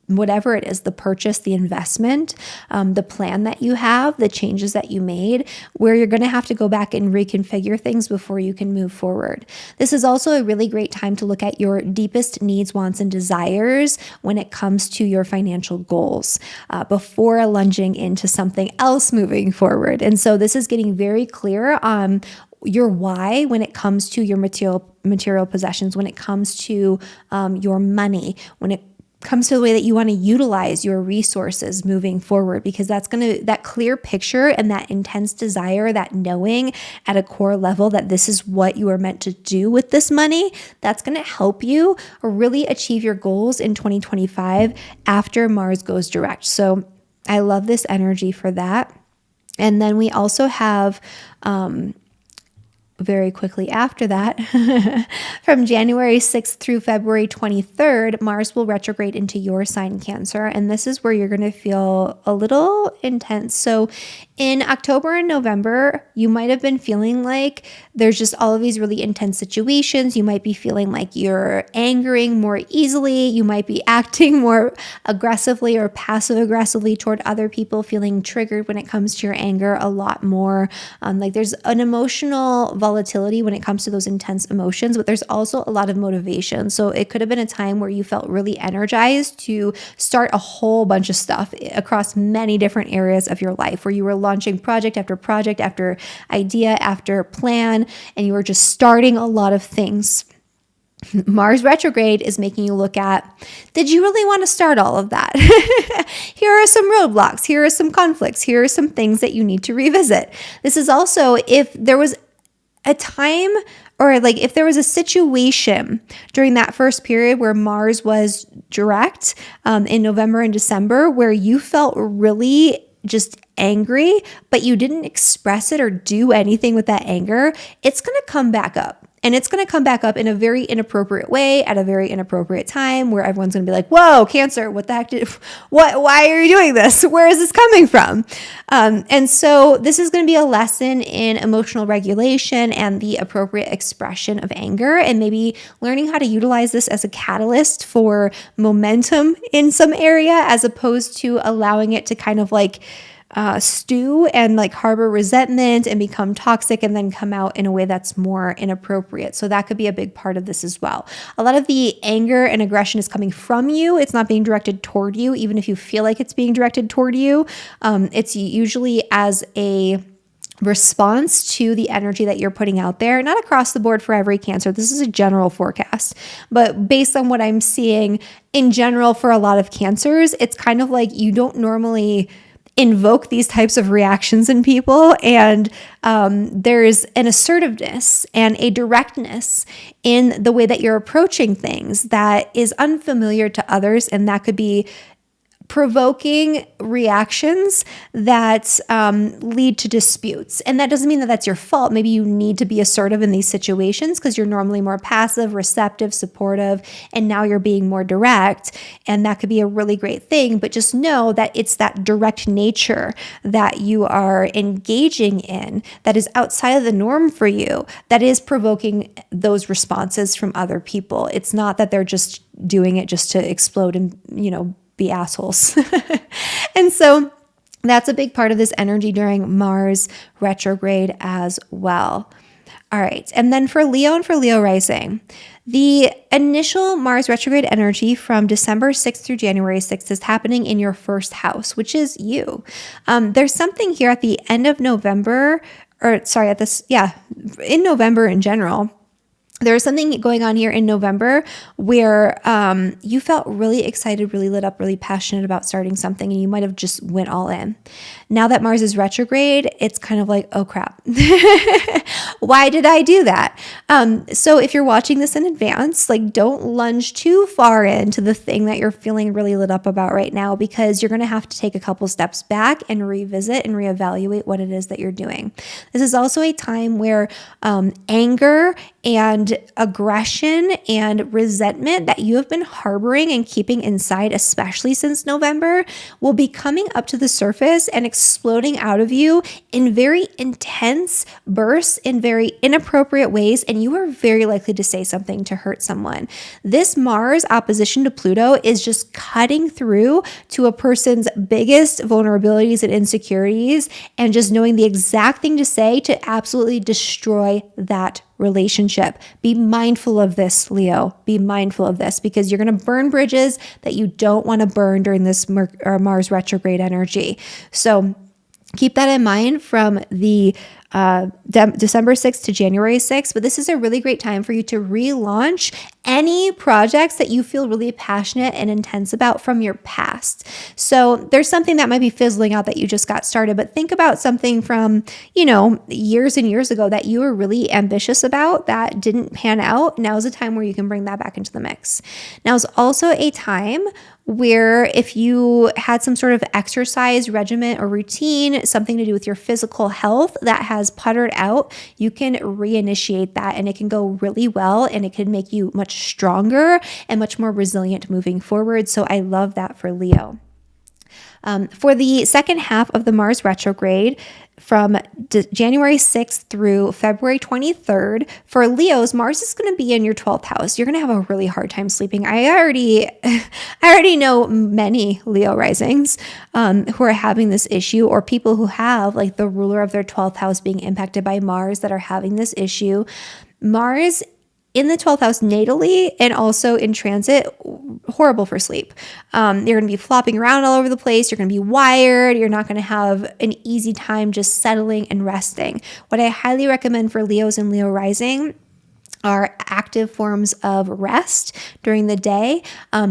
whatever it is, the purchase, the investment, the plan that you have, the changes that you made, where you're going to have to go back and reconfigure things before you can move forward. This is also a really great time to look at your deepest needs, wants, and desires when it comes to your financial goals before lunging into something else moving forward. And so this is getting very clear on your why when it comes to your material possessions, when it comes to your money, when it comes to the way that you want to utilize your resources moving forward, because that clear picture and that intense desire, that knowing at a core level that this is what you are meant to do with this money, that's going to help you really achieve your goals in 2025 after Mars goes direct. So I love this energy for that. And then we also have, very quickly after that, from January 6th through February 23rd, Mars will retrograde into your sign, Cancer. And this is where you're going to feel a little intense. So In October and November, you might have been feeling like there's just all of these really intense situations. You might be feeling like you're angering more easily. You might be acting more aggressively or passive aggressively toward other people, feeling triggered when it comes to your anger a lot more. Like there's an emotional volatility when it comes to those intense emotions, but there's also a lot of motivation. So it could have been a time where you felt really energized to start a whole bunch of stuff across many different areas of your life, where you were launching project after idea after plan, and you were just starting a lot of things. Mars retrograde is making you look at, did you really want to start all of that? Here are some roadblocks. Here are some conflicts. Here are some things that you need to revisit. This is also if there was a time, or like if there was a situation during that first period where Mars was direct in November and December, where you felt really just angry, but you didn't express it or do anything with that anger, it's going to come back up. And it's going to come back up in a very inappropriate way at a very inappropriate time, where everyone's going to be like, whoa, Cancer, what the heck why are you doing this? Where is this coming from? And so this is going to be a lesson in emotional regulation and the appropriate expression of anger, and maybe learning how to utilize this as a catalyst for momentum in some area, as opposed to allowing it to kind of like stew and like harbor resentment and become toxic and then come out in a way that's more inappropriate. So that could be a big part of this as well. A lot of the anger and aggression is coming from you. It's not being directed toward you, even if you feel like it's being directed toward you. It's usually as a response to the energy that you're putting out there, not across the board for every Cancer. This is a general forecast, but based on what I'm seeing in general for a lot of Cancers, it's kind of like you don't normally invoke these types of reactions in people. And there's an assertiveness and a directness in the way that you're approaching things that is unfamiliar to others. And that could be provoking reactions that lead to disputes. And that doesn't mean that that's your fault. Maybe you need to be assertive in these situations because you're normally more passive, receptive, supportive, and now you're being more direct. And that could be a really great thing, but just know that it's that direct nature that you are engaging in that is outside of the norm for you, that is provoking those responses from other people. It's not that they're just doing it just to explode and, be assholes. And so that's a big part of this energy during Mars retrograde as well. All right. And then for Leo and for Leo rising, the initial Mars retrograde energy from December 6th through January 6th is happening in your first house, which is you. There's something here at the end of November, in November in general. There's something going on here in November where you felt really excited, really lit up, really passionate about starting something, and you might have just went all in. Now that Mars is retrograde, it's kind of like, oh crap, why did I do that? So if you're watching this in advance, like don't lunge too far into the thing that you're feeling really lit up about right now, because you're going to have to take a couple steps back and revisit and reevaluate what it is that you're doing. This is also a time where anger and aggression and resentment that you have been harboring and keeping inside, especially since November, will be coming up to the surface and exploding out of you in very intense bursts, in very inappropriate ways, and you are very likely to say something to hurt someone. This Mars opposition to Pluto is just cutting through to a person's biggest vulnerabilities and insecurities, and just knowing the exact thing to say to absolutely destroy that relationship. Be mindful of this, Leo. Be mindful of this, because you're going to burn bridges that you don't want to burn during this Mars retrograde energy. So keep that in mind from the December 6th to January 6th, but this is a really great time for you to relaunch any projects that you feel really passionate and intense about from your past. So there's something that might be fizzling out that you just got started, but think about something from, years and years ago that you were really ambitious about that didn't pan out. Now's a time where you can bring that back into the mix. Now is also a time where if you had some sort of exercise regimen or routine, something to do with your physical health that has puttered out, you can reinitiate that, and it can go really well, and it can make you much stronger and much more resilient moving forward. So I love that for Leo. For the second half of the Mars retrograde, from January 6th through February 23rd, for Leos, Mars is going to be in your 12th house. You're going to have a really hard time sleeping. I already know many Leo risings who are having this issue, or people who have like the ruler of their 12th house being impacted by Mars that are having this issue. Mars in the 12th house natally and also in transit, horrible for sleep. You're going to be flopping around all over the place. You're going to be wired. You're not going to have an easy time just settling and resting. What I highly recommend for Leos and Leo rising are active forms of rest during the day,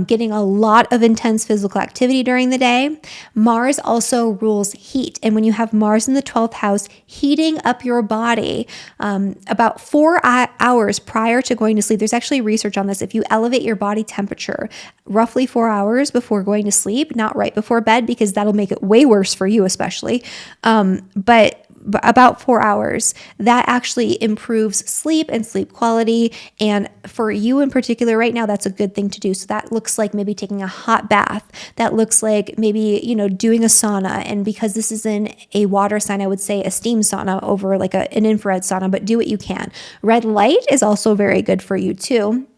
getting a lot of intense physical activity during the day. Mars also rules heat. And when you have Mars in the 12th house, heating up your body about 4 hours prior to going to sleep. There's actually research on this. If you elevate your body temperature roughly 4 hours before going to sleep, not right before bed, because that'll make it way worse for you especially, but about 4 hours, that actually improves sleep and sleep quality. And for you in particular right now, that's a good thing to do. So that looks like maybe taking a hot bath. That looks like maybe, doing a sauna. And because this is in a water sign, I would say a steam sauna over like an infrared sauna, but do what you can. Red light is also very good for you too.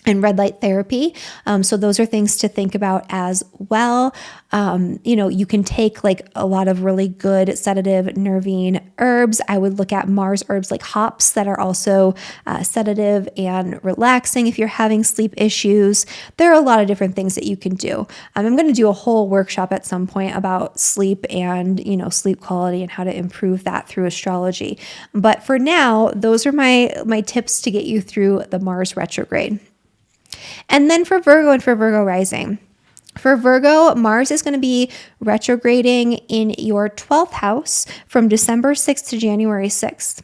And red light therapy. So those are things to think about as well. You can take like a lot of really good sedative, nervine herbs. I would look at Mars herbs like hops that are also sedative and relaxing if you're having sleep issues. There are a lot of different things that you can do. I'm going to do a whole workshop at some point about sleep and, sleep quality and how to improve that through astrology. But for now, those are my tips to get you through the Mars retrograde. And then for Virgo and for Virgo rising. For Virgo, Mars is going to be retrograding in your 12th house from December 6th to January 6th.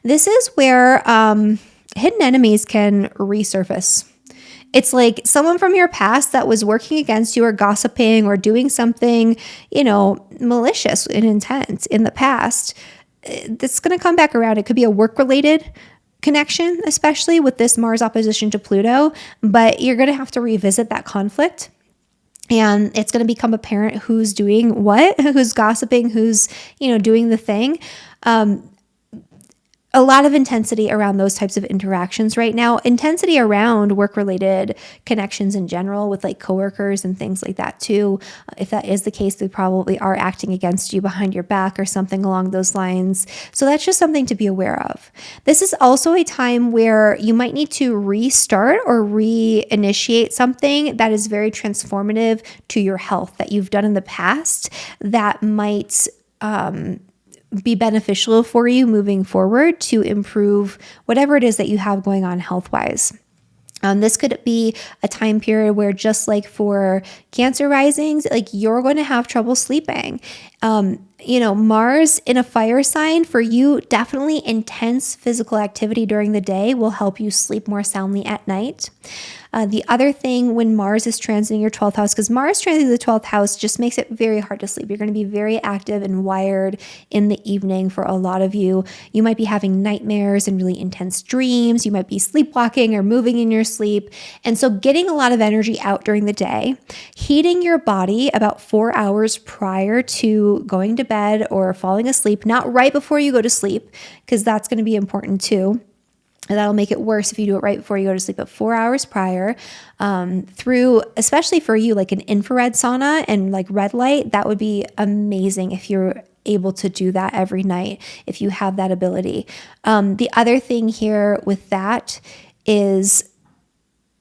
This is where hidden enemies can resurface. It's like someone from your past that was working against you or gossiping or doing something, malicious in intent in the past. That's going to come back around. It could be a work-related connection, especially with this Mars opposition to Pluto, but you're going to have to revisit that conflict. And it's going to become apparent who's doing what, who's gossiping, who's, doing the thing. A lot of intensity around those types of interactions right now. Intensity around work-related connections in general with like coworkers and things like that too. If that is the case, they probably are acting against you behind your back or something along those lines. So that's just something to be aware of. This is also a time where you might need to restart or reinitiate something that is very transformative to your health that you've done in the past that might be beneficial for you moving forward to improve whatever it is that you have going on health-wise. This could be a time period where, just like for Cancer risings, like you're going to have trouble sleeping. Mars in a fire sign for you, definitely intense physical activity during the day will help you sleep more soundly at night. The other thing when Mars is transiting your 12th house, because Mars transiting the 12th house just makes it very hard to sleep. You're going to be very active and wired in the evening for a lot of you. You might be having nightmares and really intense dreams. You might be sleepwalking or moving in your sleep. And so getting a lot of energy out during the day, heating your body about 4 hours prior to going to bed or falling asleep, not right before you go to sleep, because that's going to be important too. And that'll make it worse if you do it right before you go to sleep, but 4 hours prior, through, especially for you, like an infrared sauna and like red light, that would be amazing if you're able to do that every night, if you have that ability. The other thing here with that is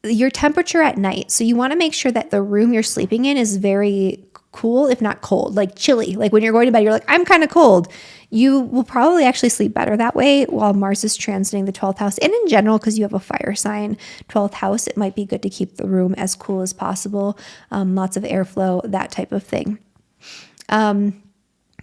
your temperature at night. So you want to make sure that the room you're sleeping in is very cool, if not cold, like chilly. Like when you're going to bed, you're like, I'm kind of cold. You will probably actually sleep better that way while Mars is transiting the 12th house. And in general, because you have a fire sign 12th house, it might be good to keep the room as cool as possible. Lots of airflow, that type of thing.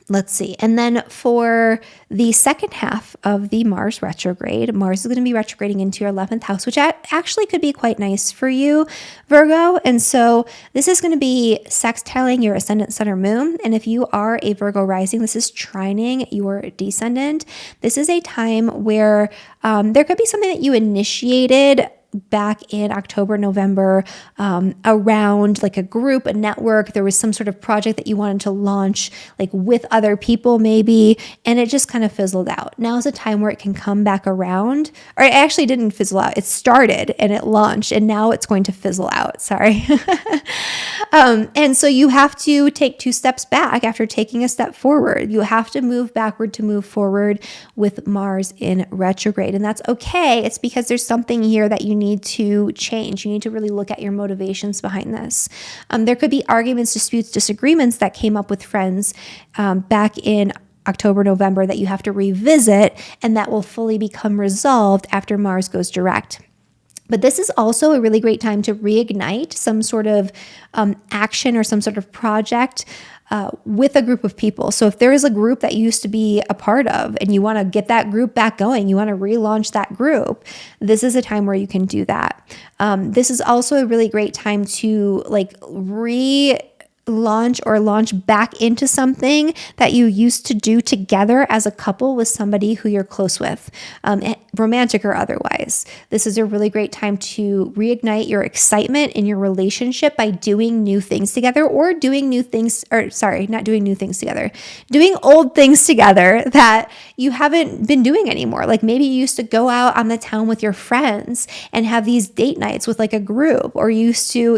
Let's see. And then for the second half of the Mars retrograde, Mars is going to be retrograding into your 11th house, which actually could be quite nice for you, Virgo. And so this is going to be sextiling your ascendant, sun, or moon. And if you are a Virgo rising, this is trining your descendant. This is a time where there could be something that you initiated back in October, November, around like a group, a network. There was some sort of project that you wanted to launch like with other people maybe, and it just kind of fizzled out. Now is a time where it can come back around, or it actually didn't fizzle out. It started and it launched, and now it's going to fizzle out. Sorry. And so you have to take 2 steps back after taking a step forward. You have to move backward to move forward with Mars in retrograde. And that's okay. It's because there's something here that you need to change. You need to really look at your motivations behind this. There could be arguments, disputes, disagreements that came up with friends back in October, November that you have to revisit, and that will fully become resolved after Mars goes direct. But this is also a really great time to reignite some sort of action or some sort of project with a group of people. So if there is a group that you used to be a part of and you want to get that group back going, you want to relaunch that group, this is a time where you can do that. This is also a really great time to like launch back into something that you used to do together as a couple with somebody who you're close with, romantic or otherwise. This is a really great time to reignite your excitement in your relationship by doing new things together, or doing old things together that you haven't been doing anymore. Like maybe you used to go out on the town with your friends and have these date nights with like a group, or you used to,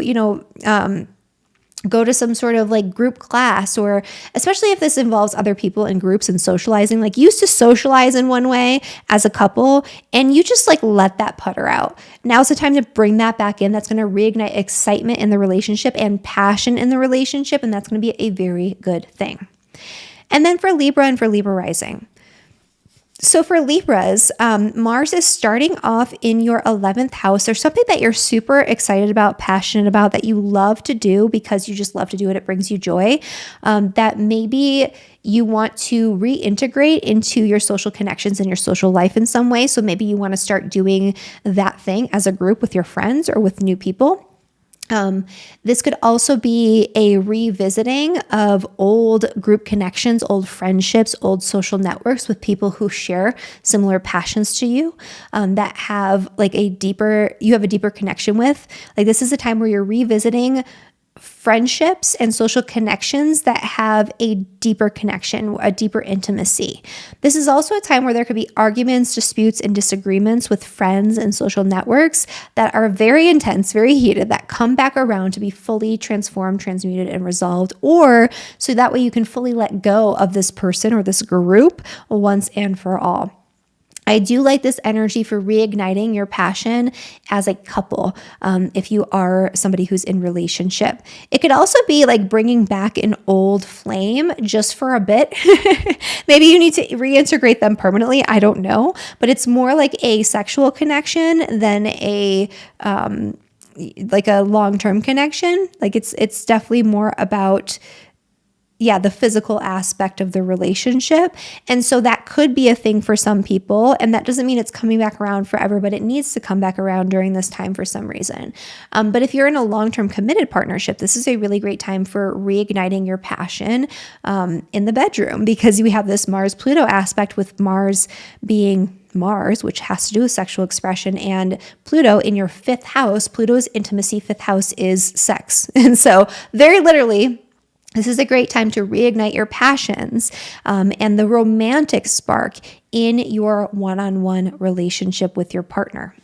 go to some sort of like group class, or especially if this involves other people in groups and socializing, like you used to socialize in one way as a couple and you just like let that putter out. Now's the time to bring that back in. That's going to reignite excitement in the relationship and passion in the relationship. And that's going to be a very good thing. And then for Libra and for Libra rising. So for Libras, Mars is starting off in your 11th house. There's something that you're super excited about, passionate about, that you love to do because you just love to do it. It brings you joy. That maybe you want to reintegrate into your social connections and your social life in some way. So maybe you want to start doing that thing as a group with your friends or with new people. This could also be a revisiting of old group connections, old friendships, old social networks with people who share similar passions to you, that have like you have a deeper connection with. Like this is a time where you're revisiting friendships and social connections that have a deeper connection, a deeper intimacy. This is also a time where there could be arguments, disputes, and disagreements with friends and social networks that are very intense, very heated, that come back around to be fully transformed, transmuted, and resolved, or so that way you can fully let go of this person or this group once and for all. I do like this energy for reigniting your passion as a couple, if you are somebody who's in relationship. It could also be like bringing back an old flame just for a bit. Maybe you need to reintegrate them permanently. I don't know. But it's more like a sexual connection than a long-term connection. Like it's definitely more about the physical aspect of the relationship. And so that could be a thing for some people. And that doesn't mean it's coming back around forever, but it needs to come back around during this time for some reason. But if you're in a long-term committed partnership, this is a really great time for reigniting your passion in the bedroom, because we have this Mars-Pluto aspect, with Mars being Mars, which has to do with sexual expression, and Pluto in your 5th house. Pluto's intimacy 5th house is sex. And so very literally, this is a great time to reignite your passions and the romantic spark in your one-on-one relationship with your partner.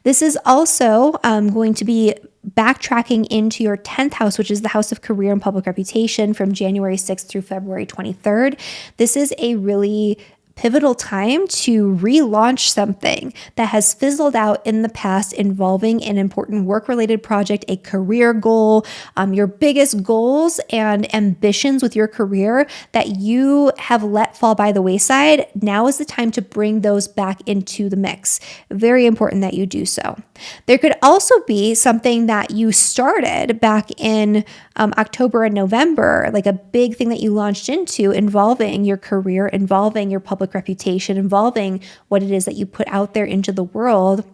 This is also going to be backtracking into your 10th house, which is the house of career and public reputation, from January 6th through February 23rd. This is a really pivotal time to relaunch something that has fizzled out in the past, involving an important work-related project, a career goal, your biggest goals and ambitions with your career that you have let fall by the wayside. Now is the time to bring those back into the mix. Very important that you do so. There could also be something that you started back in October and November, like a big thing that you launched into, involving your career, involving your public reputation, involving what it is that you put out there into the world.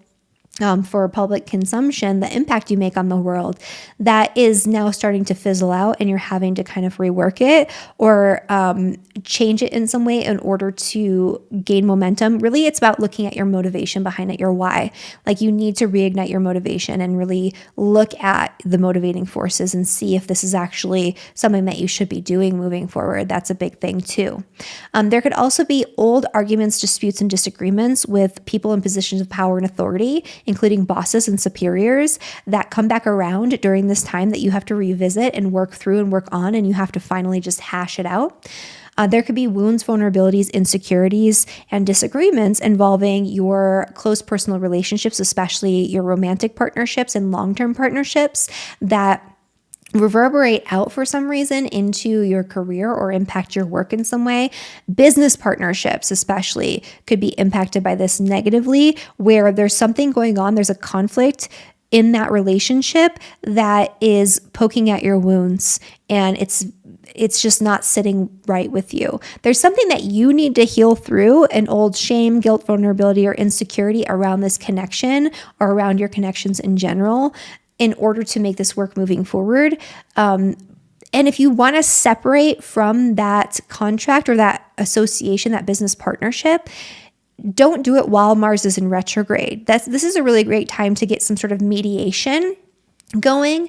for public consumption, the impact you make on the world, that is now starting to fizzle out and you're having to kind of rework it or change it in some way in order to gain momentum. Really, it's about looking at your motivation behind it, your why. Like you need to reignite your motivation and really look at the motivating forces and see if this is actually something that you should be doing moving forward. That's a big thing too. There could also be old arguments, disputes, and disagreements with people in positions of power and authority, including bosses and superiors, that come back around during this time that you have to revisit and work through and work on, and you have to finally just hash it out. There could be wounds, vulnerabilities, insecurities, and disagreements involving your close personal relationships, especially your romantic partnerships and long-term partnerships that reverberate out for some reason into your career or impact your work in some way. Business partnerships especially could be impacted by this negatively, where there's something going on, there's a conflict in that relationship that is poking at your wounds, and it's just not sitting right with you. There's something that you need to heal through, an old shame, guilt, vulnerability, or insecurity around this connection or around your connections in general, in order to make this work moving forward. And if you want to separate from that contract or that association, that business partnership, don't do it while Mars is in retrograde. This is a really great time to get some sort of mediation going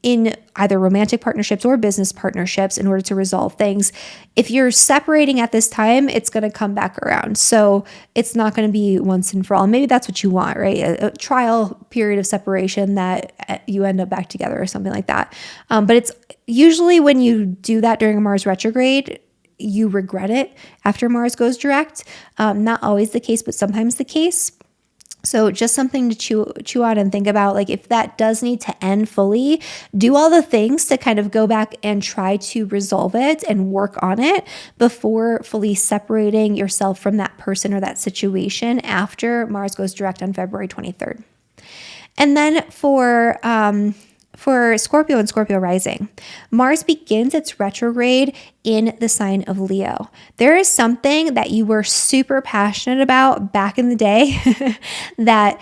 in either romantic partnerships or business partnerships in order to resolve things. If you're separating at this time, it's going to come back around. So it's not going to be once and for all. Maybe that's what you want, right? A trial period of separation that you end up back together or something like that. But it's usually when you do that during a Mars retrograde, you regret it after Mars goes direct. Not always the case, but sometimes the case. So just something to chew out and think about. Like if that does need to end fully, do all the things to kind of go back and try to resolve it and work on it before fully separating yourself from that person or that situation after Mars goes direct on February 23rd. And then for Scorpio and Scorpio rising, Mars begins its retrograde in the sign of Leo. There is something that you were super passionate about back in the day that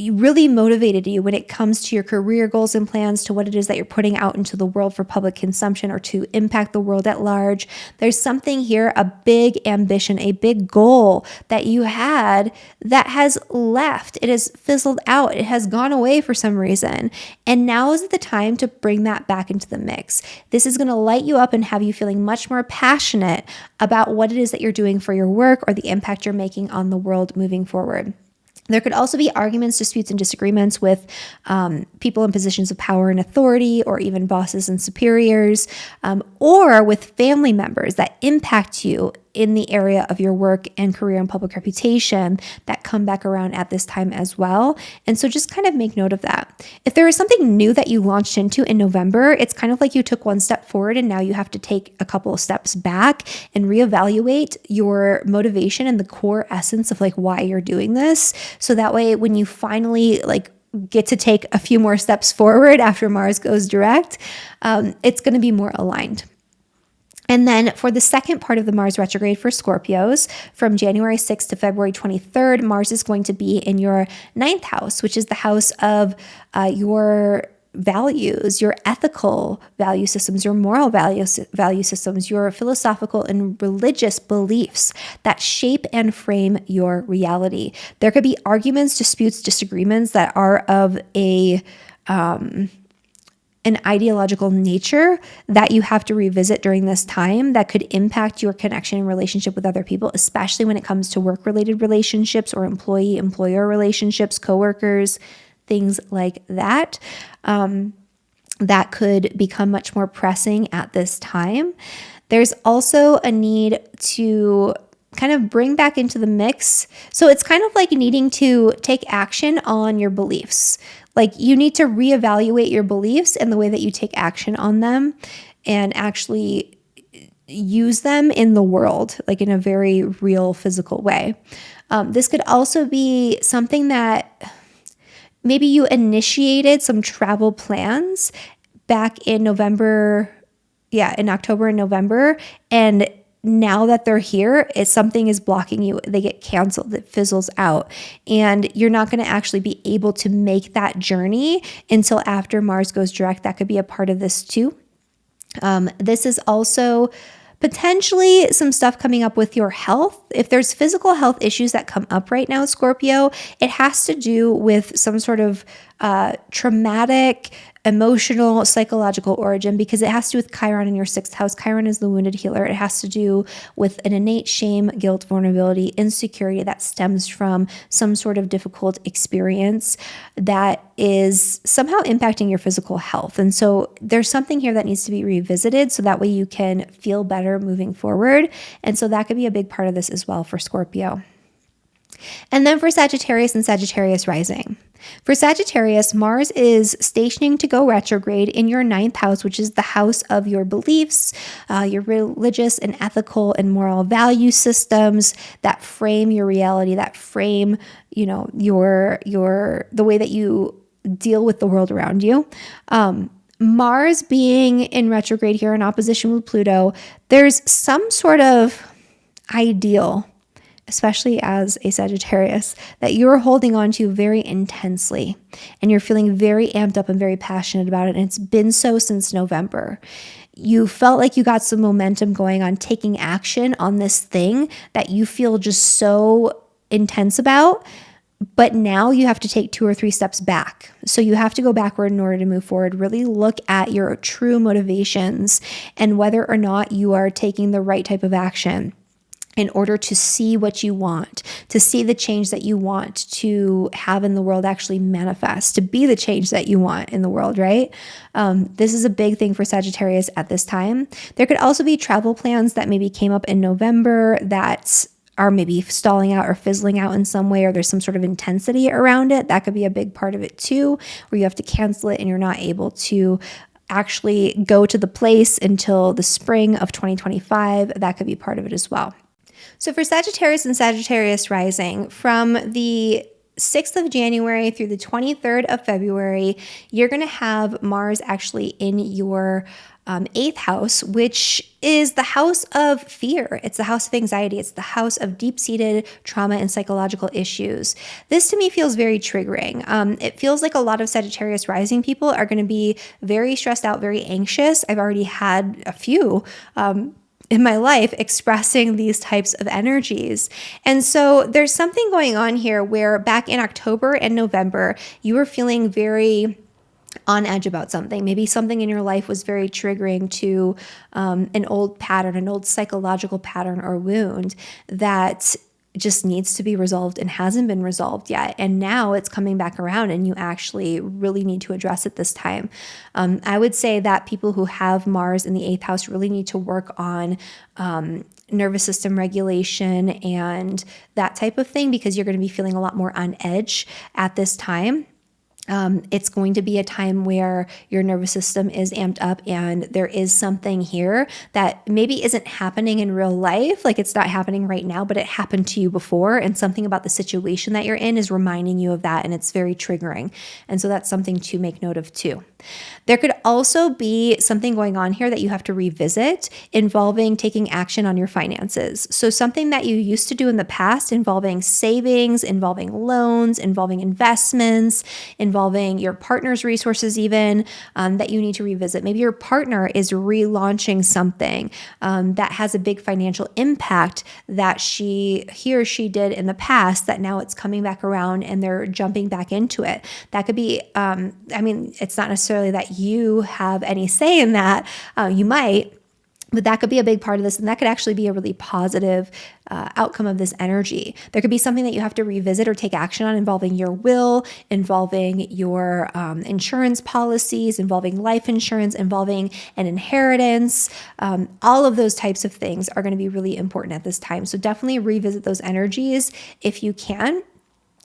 really motivated you when it comes to your career goals and plans, to what it is that you're putting out into the world for public consumption or to impact the world at large. There's something here, a big ambition, a big goal that you had that has left. It has fizzled out. It has gone away for some reason. And now is the time to bring that back into the mix. This is going to light you up and have you feeling much more passionate about what it is that you're doing for your work or the impact you're making on the world moving forward. There could also be arguments, disputes, and disagreements with people in positions of power and authority, or even bosses and superiors, or with family members that impact you in the area of your work and career and public reputation that come back around at this time as well. And so just kind of make note of that. If there is something new that you launched into in November, it's kind of like you took one step forward and now you have to take a couple of steps back and reevaluate your motivation and the core essence of like why you're doing this. So that way, when you finally get to take a few more steps forward after Mars goes direct, it's going to be more aligned. And then for the second part of the Mars retrograde for Scorpios, from January 6th to February 23rd, Mars is going to be in your 9th house, which is the house of your values, your ethical value systems, your moral value systems, your philosophical and religious beliefs that shape and frame your reality. There could be arguments, disputes, disagreements that are of an ideological nature that you have to revisit during this time that could impact your connection and relationship with other people, especially when it comes to work-related relationships or employee-employer relationships, coworkers, things like that. That could become much more pressing at this time. There's also a need to kind of bring back into the mix. So it's kind of like needing to take action on your beliefs. Like you need to reevaluate your beliefs and the way that you take action on them and actually use them in the world, like in a very real physical way. This could also be something that maybe you initiated some travel plans back in October and November, and now that they're here, something is blocking you. They get canceled, it fizzles out, and you're not going to actually be able to make that journey until after Mars goes direct. That could be a part of this too. This is also potentially some stuff coming up with your health. If there's physical health issues that come up right now, Scorpio, it has to do with some sort of traumatic, emotional, psychological origin, because it has to do with Chiron in your 6th house. Chiron is the wounded healer. It has to do with an innate shame, guilt, vulnerability, insecurity that stems from some sort of difficult experience that is somehow impacting your physical health. And so there's something here that needs to be revisited so that way you can feel better moving forward. And so that could be a big part of this as well for Scorpio. And then for Sagittarius and Sagittarius rising. For Sagittarius, Mars is stationing to go retrograde in your 9th house, which is the house of your beliefs, your religious and ethical and moral value systems that frame your reality, that frame, your the way that you deal with the world around you. Mars being in retrograde here in opposition with Pluto, there's some sort of ideal, especially as a Sagittarius, that you're holding on to very intensely and you're feeling very amped up and very passionate about it. And it's been so since November. You felt like you got some momentum going on taking action on this thing that you feel just so intense about. But now you have to take 2 or 3 steps back. So you have to go backward in order to move forward. Really look at your true motivations and whether or not you are taking the right type of action in order to see what you want, to see the change that you want to have in the world actually manifest, to be the change that you want in the world, right? This is a big thing for Sagittarius at this time. There could also be travel plans that maybe came up in November that are maybe stalling out or fizzling out in some way, or there's some sort of intensity around it. That could be a big part of it too, where you have to cancel it and you're not able to actually go to the place until the spring of 2025. That could be part of it as well. So for Sagittarius and Sagittarius rising, from the 6th of January through the 23rd of February, you're going to have Mars actually in your 8th house, which is the house of fear. It's the house of anxiety. It's the house of deep-seated trauma and psychological issues. This to me feels very triggering. It feels like a lot of Sagittarius rising people are going to be very stressed out, very anxious. I've already had a few in my life expressing these types of energies. And so there's something going on here where back in October and November, you were feeling very on edge about something. Maybe something in your life was very triggering to an old pattern, an old psychological pattern or wound that just needs to be resolved and hasn't been resolved yet. And now it's coming back around and you actually really need to address it this time. I would say that people who have Mars in the 8th house really need to work on nervous system regulation and that type of thing, because you're going to be feeling a lot more on edge at this time. It's going to be a time where your nervous system is amped up and there is something here that maybe isn't happening in real life. Like it's not happening right now, but it happened to you before, and something about the situation that you're in is reminding you of that, and it's very triggering. And so that's something to make note of too. There could also be something going on here that you have to revisit involving taking action on your finances. So something that you used to do in the past involving savings, involving loans, involving investments, involving your partner's resources even, that you need to revisit. Maybe your partner is relaunching something that has a big financial impact that he or she did in the past, that now it's coming back around and they're jumping back into it. That could be, it's not necessarily that you have any say in that. You might, but that could be a big part of this, and that could actually be a really positive outcome of this energy. There could be something that you have to revisit or take action on involving your will, involving your insurance policies, involving life insurance, involving an inheritance. All of those types of things are going to be really important at this time. So definitely revisit those energies if you can,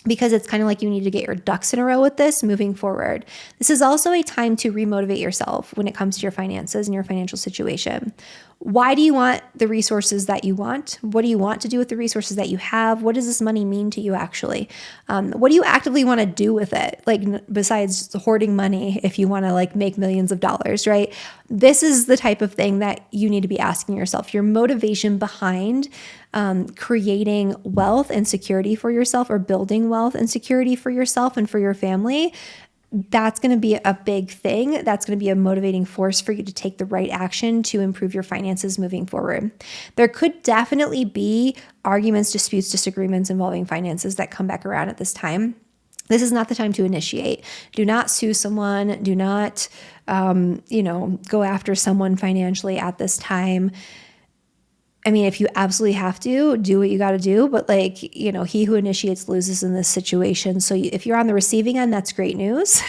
because it's kind of like you need to get your ducks in a row with this moving forward. This is also a time to remotivate yourself when it comes to your finances and your financial situation. Why do you want the resources that you want? What do you want to do with the resources that you have? What does this money mean to you actually? What do you actively want to do with it? Like besides hoarding money, if you want to like make millions of dollars, right? This is the type of thing that you need to be asking yourself. Your motivation behind creating wealth and security for yourself, or building wealth and security for yourself and for your family, that's going to be a big thing. That's going to be a motivating force for you to take the right action to improve your finances moving forward. There could definitely be arguments, disputes, disagreements involving finances that come back around at this time. This is not the time to initiate. Do not sue someone. Do not, go after someone financially at this time. I mean, if you absolutely have to, do what you got to do. But he who initiates loses in this situation. So if you're on the receiving end, that's great news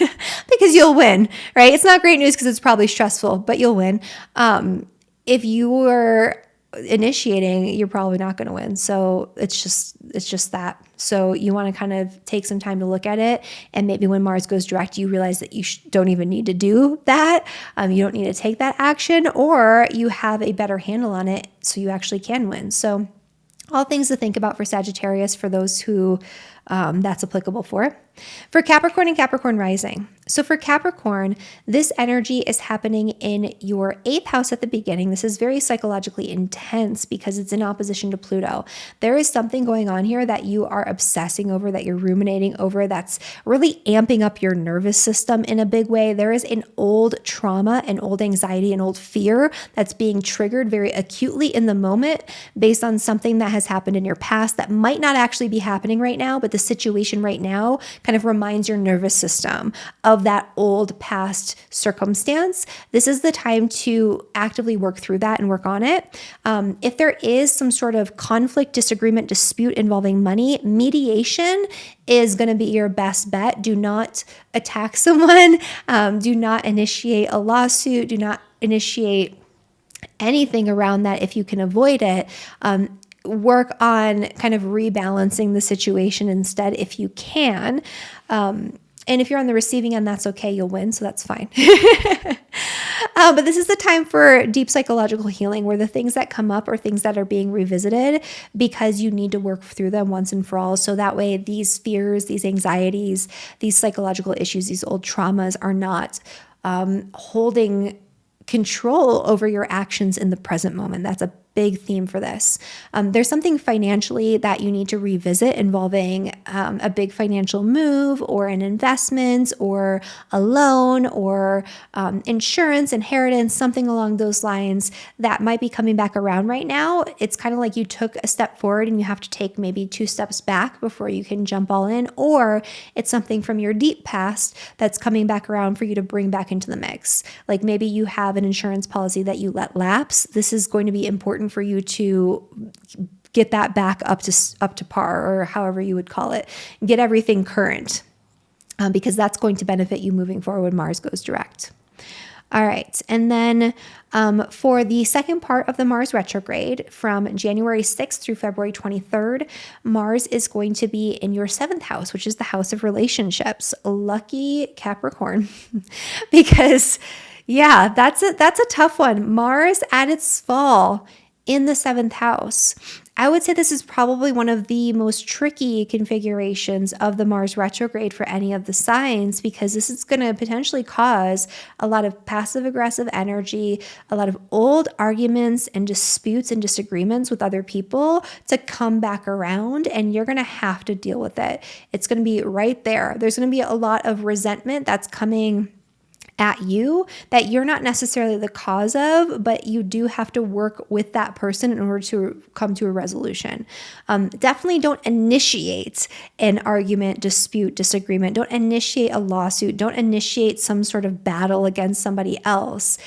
because you'll win, right? It's not great news because it's probably stressful, but you'll win. If you were initiating, you're probably not going to win. So it's just that. So you want to kind of take some time to look at it. And maybe when Mars goes direct, you realize that you don't even need to do that. You don't need to take that action, or you have a better handle on it so you actually can win. So all things to think about for Sagittarius, for those who that's applicable for. For Capricorn and Capricorn rising. So for Capricorn, this energy is happening in your 8th house at the beginning. This is very psychologically intense because it's in opposition to Pluto. There is something going on here that you are obsessing over, that you're ruminating over, that's really amping up your nervous system in a big way. There is an old trauma, an old anxiety, an old fear that's being triggered very acutely in the moment based on something that has happened in your past that might not actually be happening right now, but the situation right now kind of reminds your nervous system of that old past circumstance. This is the time to actively work through that and work on it. If there is some sort of conflict, disagreement, dispute involving money, mediation is going to be your best bet. Do not attack someone. Do not initiate a lawsuit. Do not initiate anything around that if you can avoid it. Work on kind of rebalancing the situation instead if you can. And if you're on the receiving end, that's okay. You'll win. So that's fine. But this is the time for deep psychological healing, where the things that come up are things that are being revisited because you need to work through them once and for all. So that way these fears, these anxieties, these psychological issues, these old traumas are not holding control over your actions in the present moment. That's a big theme for this. There's something financially that you need to revisit involving a big financial move or an investment or a loan or insurance, inheritance, something along those lines that might be coming back around right now. It's kind of like you took a step forward and you have to take maybe 2 steps back before you can jump all in, or it's something from your deep past that's coming back around for you to bring back into the mix. Like maybe you have an insurance policy that you let lapse. This is going to be important for you to get that back up to par, or however you would call it, get everything current, because that's going to benefit you moving forward when Mars goes direct. All right. And then for the second part of the Mars retrograde from January 6th through February 23rd, Mars is going to be in your 7th house, which is the house of relationships. Lucky Capricorn, because yeah, that's a tough one. Mars at its fall in the 7th house. I would say this is probably one of the most tricky configurations of the Mars retrograde for any of the signs, because this is going to potentially cause a lot of passive aggressive energy, a lot of old arguments and disputes and disagreements with other people to come back around, and you're going to have to deal with it. It's going to be right there. There's going to be a lot of resentment that's coming at you that you're not necessarily the cause of, but you do have to work with that person in order to come to a resolution. Definitely don't initiate an argument, dispute, disagreement. Don't initiate a lawsuit. Don't initiate some sort of battle against somebody else.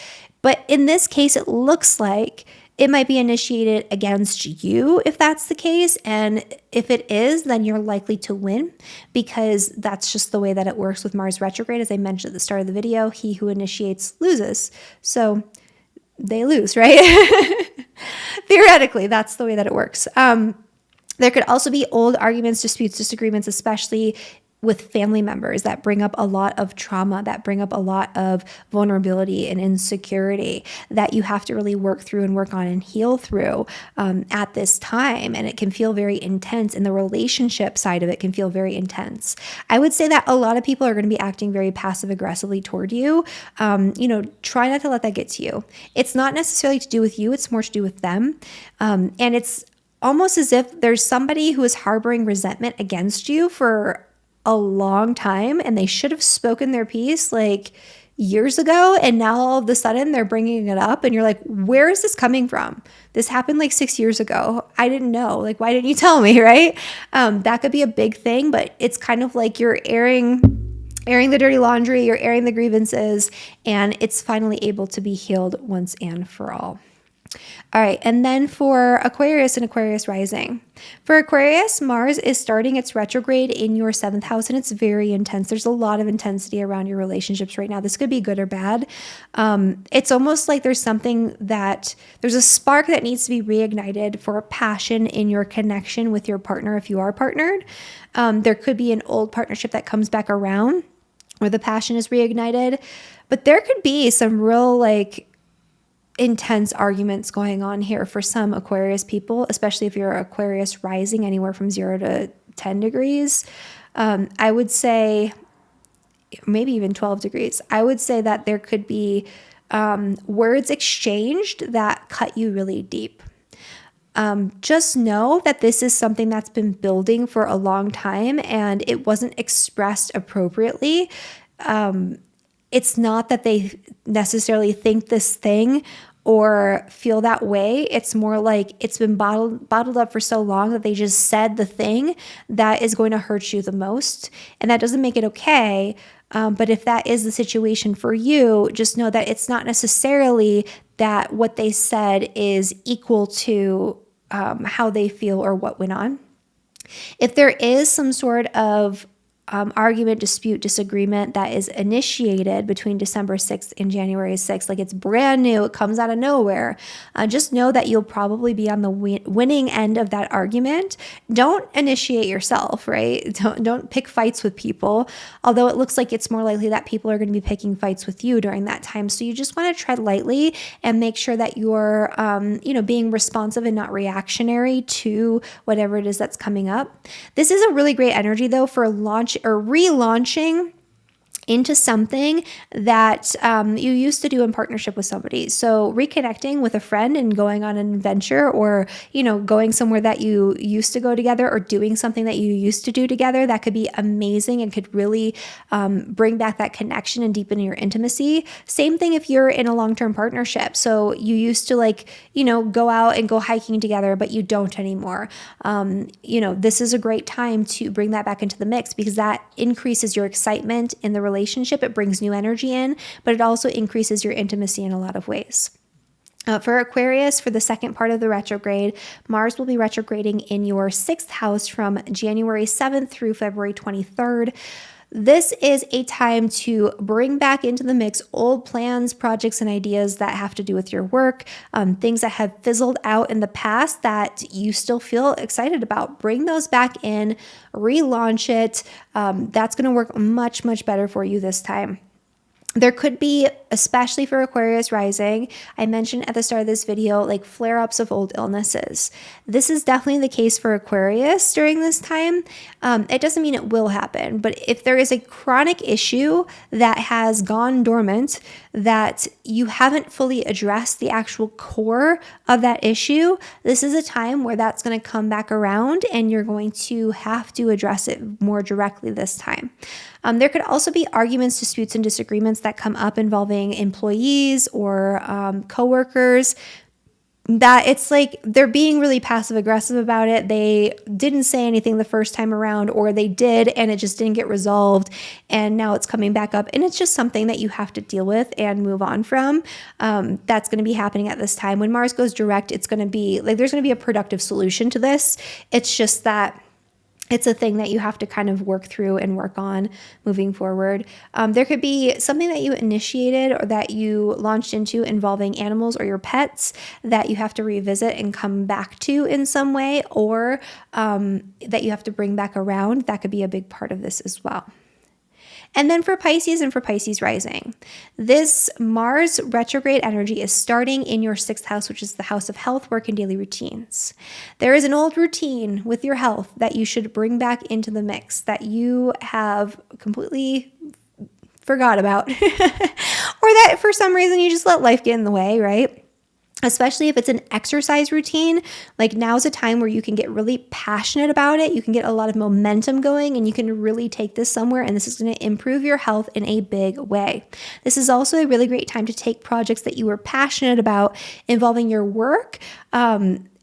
But in this case, it looks like it might be initiated against you if that's the case. And if it is, then you're likely to win, because that's just the way that it works with Mars retrograde. As I mentioned at the start of the video, he who initiates loses. So they lose, right? Theoretically, that's the way that it works. There could also be old arguments, disputes, disagreements, especially with family members that bring up a lot of trauma, that bring up a lot of vulnerability and insecurity that you have to really work through and work on and heal through at this time. And it can feel very intense, and the relationship side of it can feel very intense. I would say that a lot of people are going to be acting very passive aggressively toward you. Try not to let that get to you. It's not necessarily to do with you, it's more to do with them. And it's almost as if there's somebody who is harboring resentment against you for a long time, and they should have spoken their piece like years ago, and now all of a sudden they're bringing it up, and you're like, where is this coming from? This happened like 6 years ago. I didn't know. Like, why didn't you tell me, right? That could be a big thing, but it's kind of like you're airing the dirty laundry, you're airing the grievances, and it's finally able to be healed once and for all. All right, and then for Aquarius and Aquarius rising. For Aquarius, Mars is starting its retrograde in your 7th house, and it's very intense. There's a lot of intensity around your relationships right now. This could be good or bad. It's almost like there's a spark that needs to be reignited for a passion in your connection with your partner if you are partnered. There could be an old partnership that comes back around where the passion is reignited, but there could be some real intense arguments going on here for some Aquarius people, especially if you're Aquarius rising anywhere from 0 to 10 degrees. I would say maybe even 12 degrees. I would say that there could be words exchanged that cut you really deep. Just know that this is something that's been building for a long time and it wasn't expressed appropriately. It's not that they necessarily think this thing or feel that way. It's more like it's been bottled up for so long that they just said the thing that is going to hurt you the most. And that doesn't make it okay. But if that is the situation for you, just know that it's not necessarily that what they said is equal to how they feel or what went on. If there is some sort of argument, dispute, disagreement that is initiated between December 6th and January 6th, like it's brand new, it comes out of nowhere, just know that you'll probably be on the winning end of that argument. Don't initiate yourself, right? Don't pick fights with people, although it looks like it's more likely that people are going to be picking fights with you during that time. So you just want to tread lightly and make sure that you're, being responsive and not reactionary to whatever it is that's coming up. This is a really great energy though for launch or relaunching into something that you used to do in partnership with somebody. So reconnecting with a friend and going on an adventure, or, going somewhere that you used to go together, or doing something that you used to do together, that could be amazing and could really bring back that connection and deepen your intimacy. Same thing if you're in a long-term partnership. So you used to go out and go hiking together, but you don't anymore. This is a great time to bring that back into the mix because that increases your excitement in the relationship. It brings new energy in, but it also increases your intimacy in a lot of ways. For Aquarius, for the second part of the retrograde, Mars will be retrograding in your 6th house from January 7th through February 23rd. This is a time to bring back into the mix old plans, projects, and ideas that have to do with your work, things that have fizzled out in the past that you still feel excited about. Bring those back in, relaunch it. That's going to work much, much better for you this time. There could be, especially for Aquarius rising, I mentioned at the start of this video, like flare-ups of old illnesses. This is definitely the case for Aquarius during this time. It doesn't mean it will happen, but if there is a chronic issue that has gone dormant, that you haven't fully addressed the actual core of that issue, this is a time where that's going to come back around and you're going to have to address it more directly this time. There could also be arguments, disputes, and disagreements that come up involving employees or coworkers that it's like they're being really passive aggressive about it. They didn't say anything the first time around, or they did and it just didn't get resolved, and now it's coming back up, and it's just something that you have to deal with and move on from. That's going to be happening at this time. When Mars goes direct, it's going to be like there's going to be a productive solution to this. It's just that it's a thing that you have to kind of work through and work on moving forward. There could be something that you initiated or that you launched into involving animals or your pets that you have to revisit and come back to in some way, or that you have to bring back around. That could be a big part of this as well. And then for Pisces and for Pisces rising, this Mars retrograde energy is starting in your 6th house, which is the house of health, work, and daily routines. There is an old routine with your health that you should bring back into the mix that you have completely forgot about, or that for some reason you just let life get in the way, right? Especially if it's an exercise routine, like now's a time where you can get really passionate about it. You can get a lot of momentum going and you can really take this somewhere, and this is going to improve your health in a big way. This is also a really great time to take projects that you were passionate about involving your work,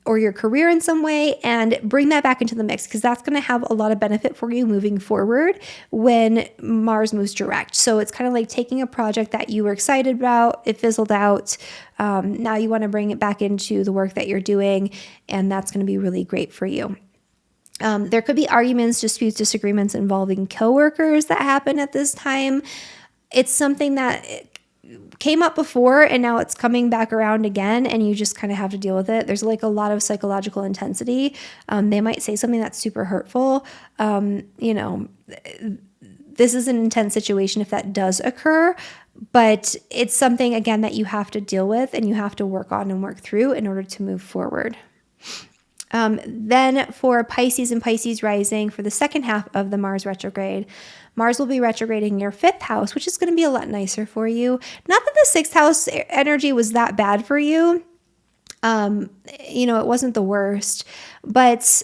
or your career in some way, and bring that back into the mix, because that's going to have a lot of benefit for you moving forward when Mars moves direct. So it's kind of like taking a project that you were excited about, it fizzled out. Now you want to bring it back into the work that you're doing, and that's going to be really great for you. There could be arguments, disputes, disagreements involving coworkers that happen at this time. It's something that came up before and now it's coming back around again, and you just kind of have to deal with it. There's like a lot of psychological intensity. They might say something that's super hurtful. This is an intense situation if that does occur, but it's something, again, that you have to deal with and you have to work on and work through in order to move forward. Then for Pisces and Pisces rising, for the second half of the Mars retrograde, Mars will be retrograding in your 5th house, which is going to be a lot nicer for you. Not that the 6th house energy was that bad for you. It wasn't the worst, but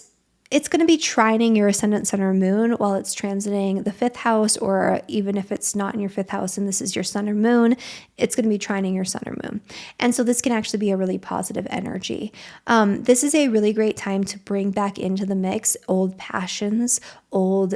it's going to be trining your ascendant, sun, or moon while it's transiting the 5th house, or even if it's not in your 5th house and this is your sun or moon, it's going to be trining your sun or moon. And so this can actually be a really positive energy. This is a really great time to bring back into the mix old passions, old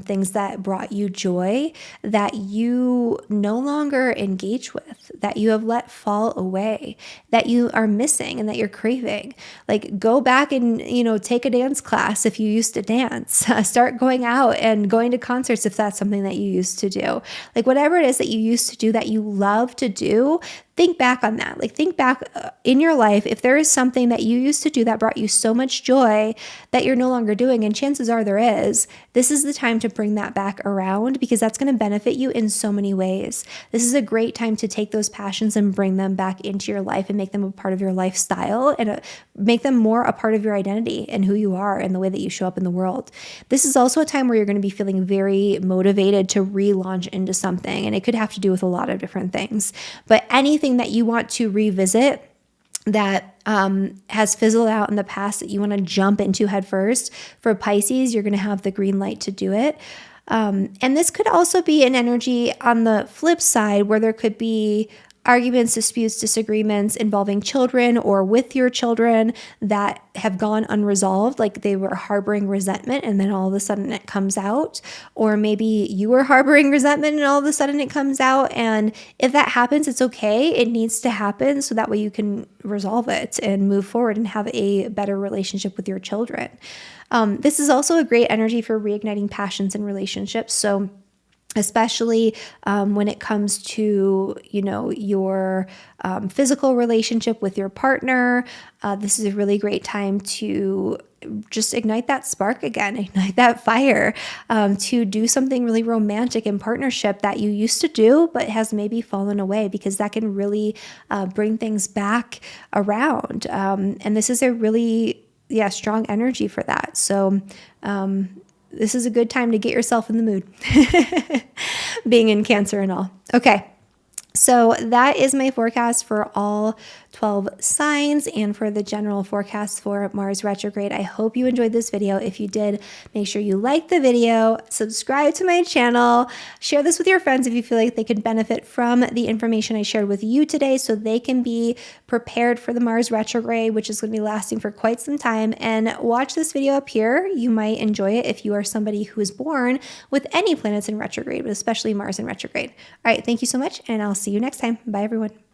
things that brought you joy that you no longer engage with, that you have let fall away, that you are missing and that you're craving. Like, go back and, take a dance class if you used to dance. Start going out and going to concerts if that's something that you used to do. Like, whatever it is that you used to do that you love to do, think back on that. Like, think back in your life if there is something that you used to do that brought you so much joy that you're no longer doing, and chances are there is, this is the time to bring that back around, because that's going to benefit you in so many ways. This is a great time to take those passions and bring them back into your life and make them a part of your lifestyle, and make them more a part of your identity and who you are and the way that you show up in the world. This is also a time where you're going to be feeling very motivated to relaunch into something, and it could have to do with a lot of different things, but anything that you want to revisit that has fizzled out in the past that you want to jump into head first, for Pisces, you're going to have the green light to do it. And this could also be an energy on the flip side where there could be arguments, disputes, disagreements involving children or with your children that have gone unresolved, like they were harboring resentment and then all of a sudden it comes out, or maybe you were harboring resentment and all of a sudden it comes out. And if that happens, it's okay. It needs to happen so that way you can resolve it and move forward and have a better relationship with your children. This is also a great energy for reigniting passions in relationships. So especially when it comes to, your physical relationship with your partner. This is a really great time to just ignite that spark again, ignite that fire, to do something really romantic in partnership that you used to do, but has maybe fallen away, because that can really bring things back around. And this is a really, strong energy for that. So, this is a good time to get yourself in the mood, being in Cancer and all. Okay. So that is my forecast for all 12 signs and for the general forecast for Mars retrograde. I hope you enjoyed this video. If you did, make sure you like the video, subscribe to my channel, share this with your friends if you feel like they could benefit from the information I shared with you today, so they can be prepared for the Mars retrograde, which is going to be lasting for quite some time. And watch this video up here. You might enjoy it if you are somebody who is born with any planets in retrograde, but especially Mars in retrograde. All right. Thank you so much. And I'll see you next time. Bye, everyone.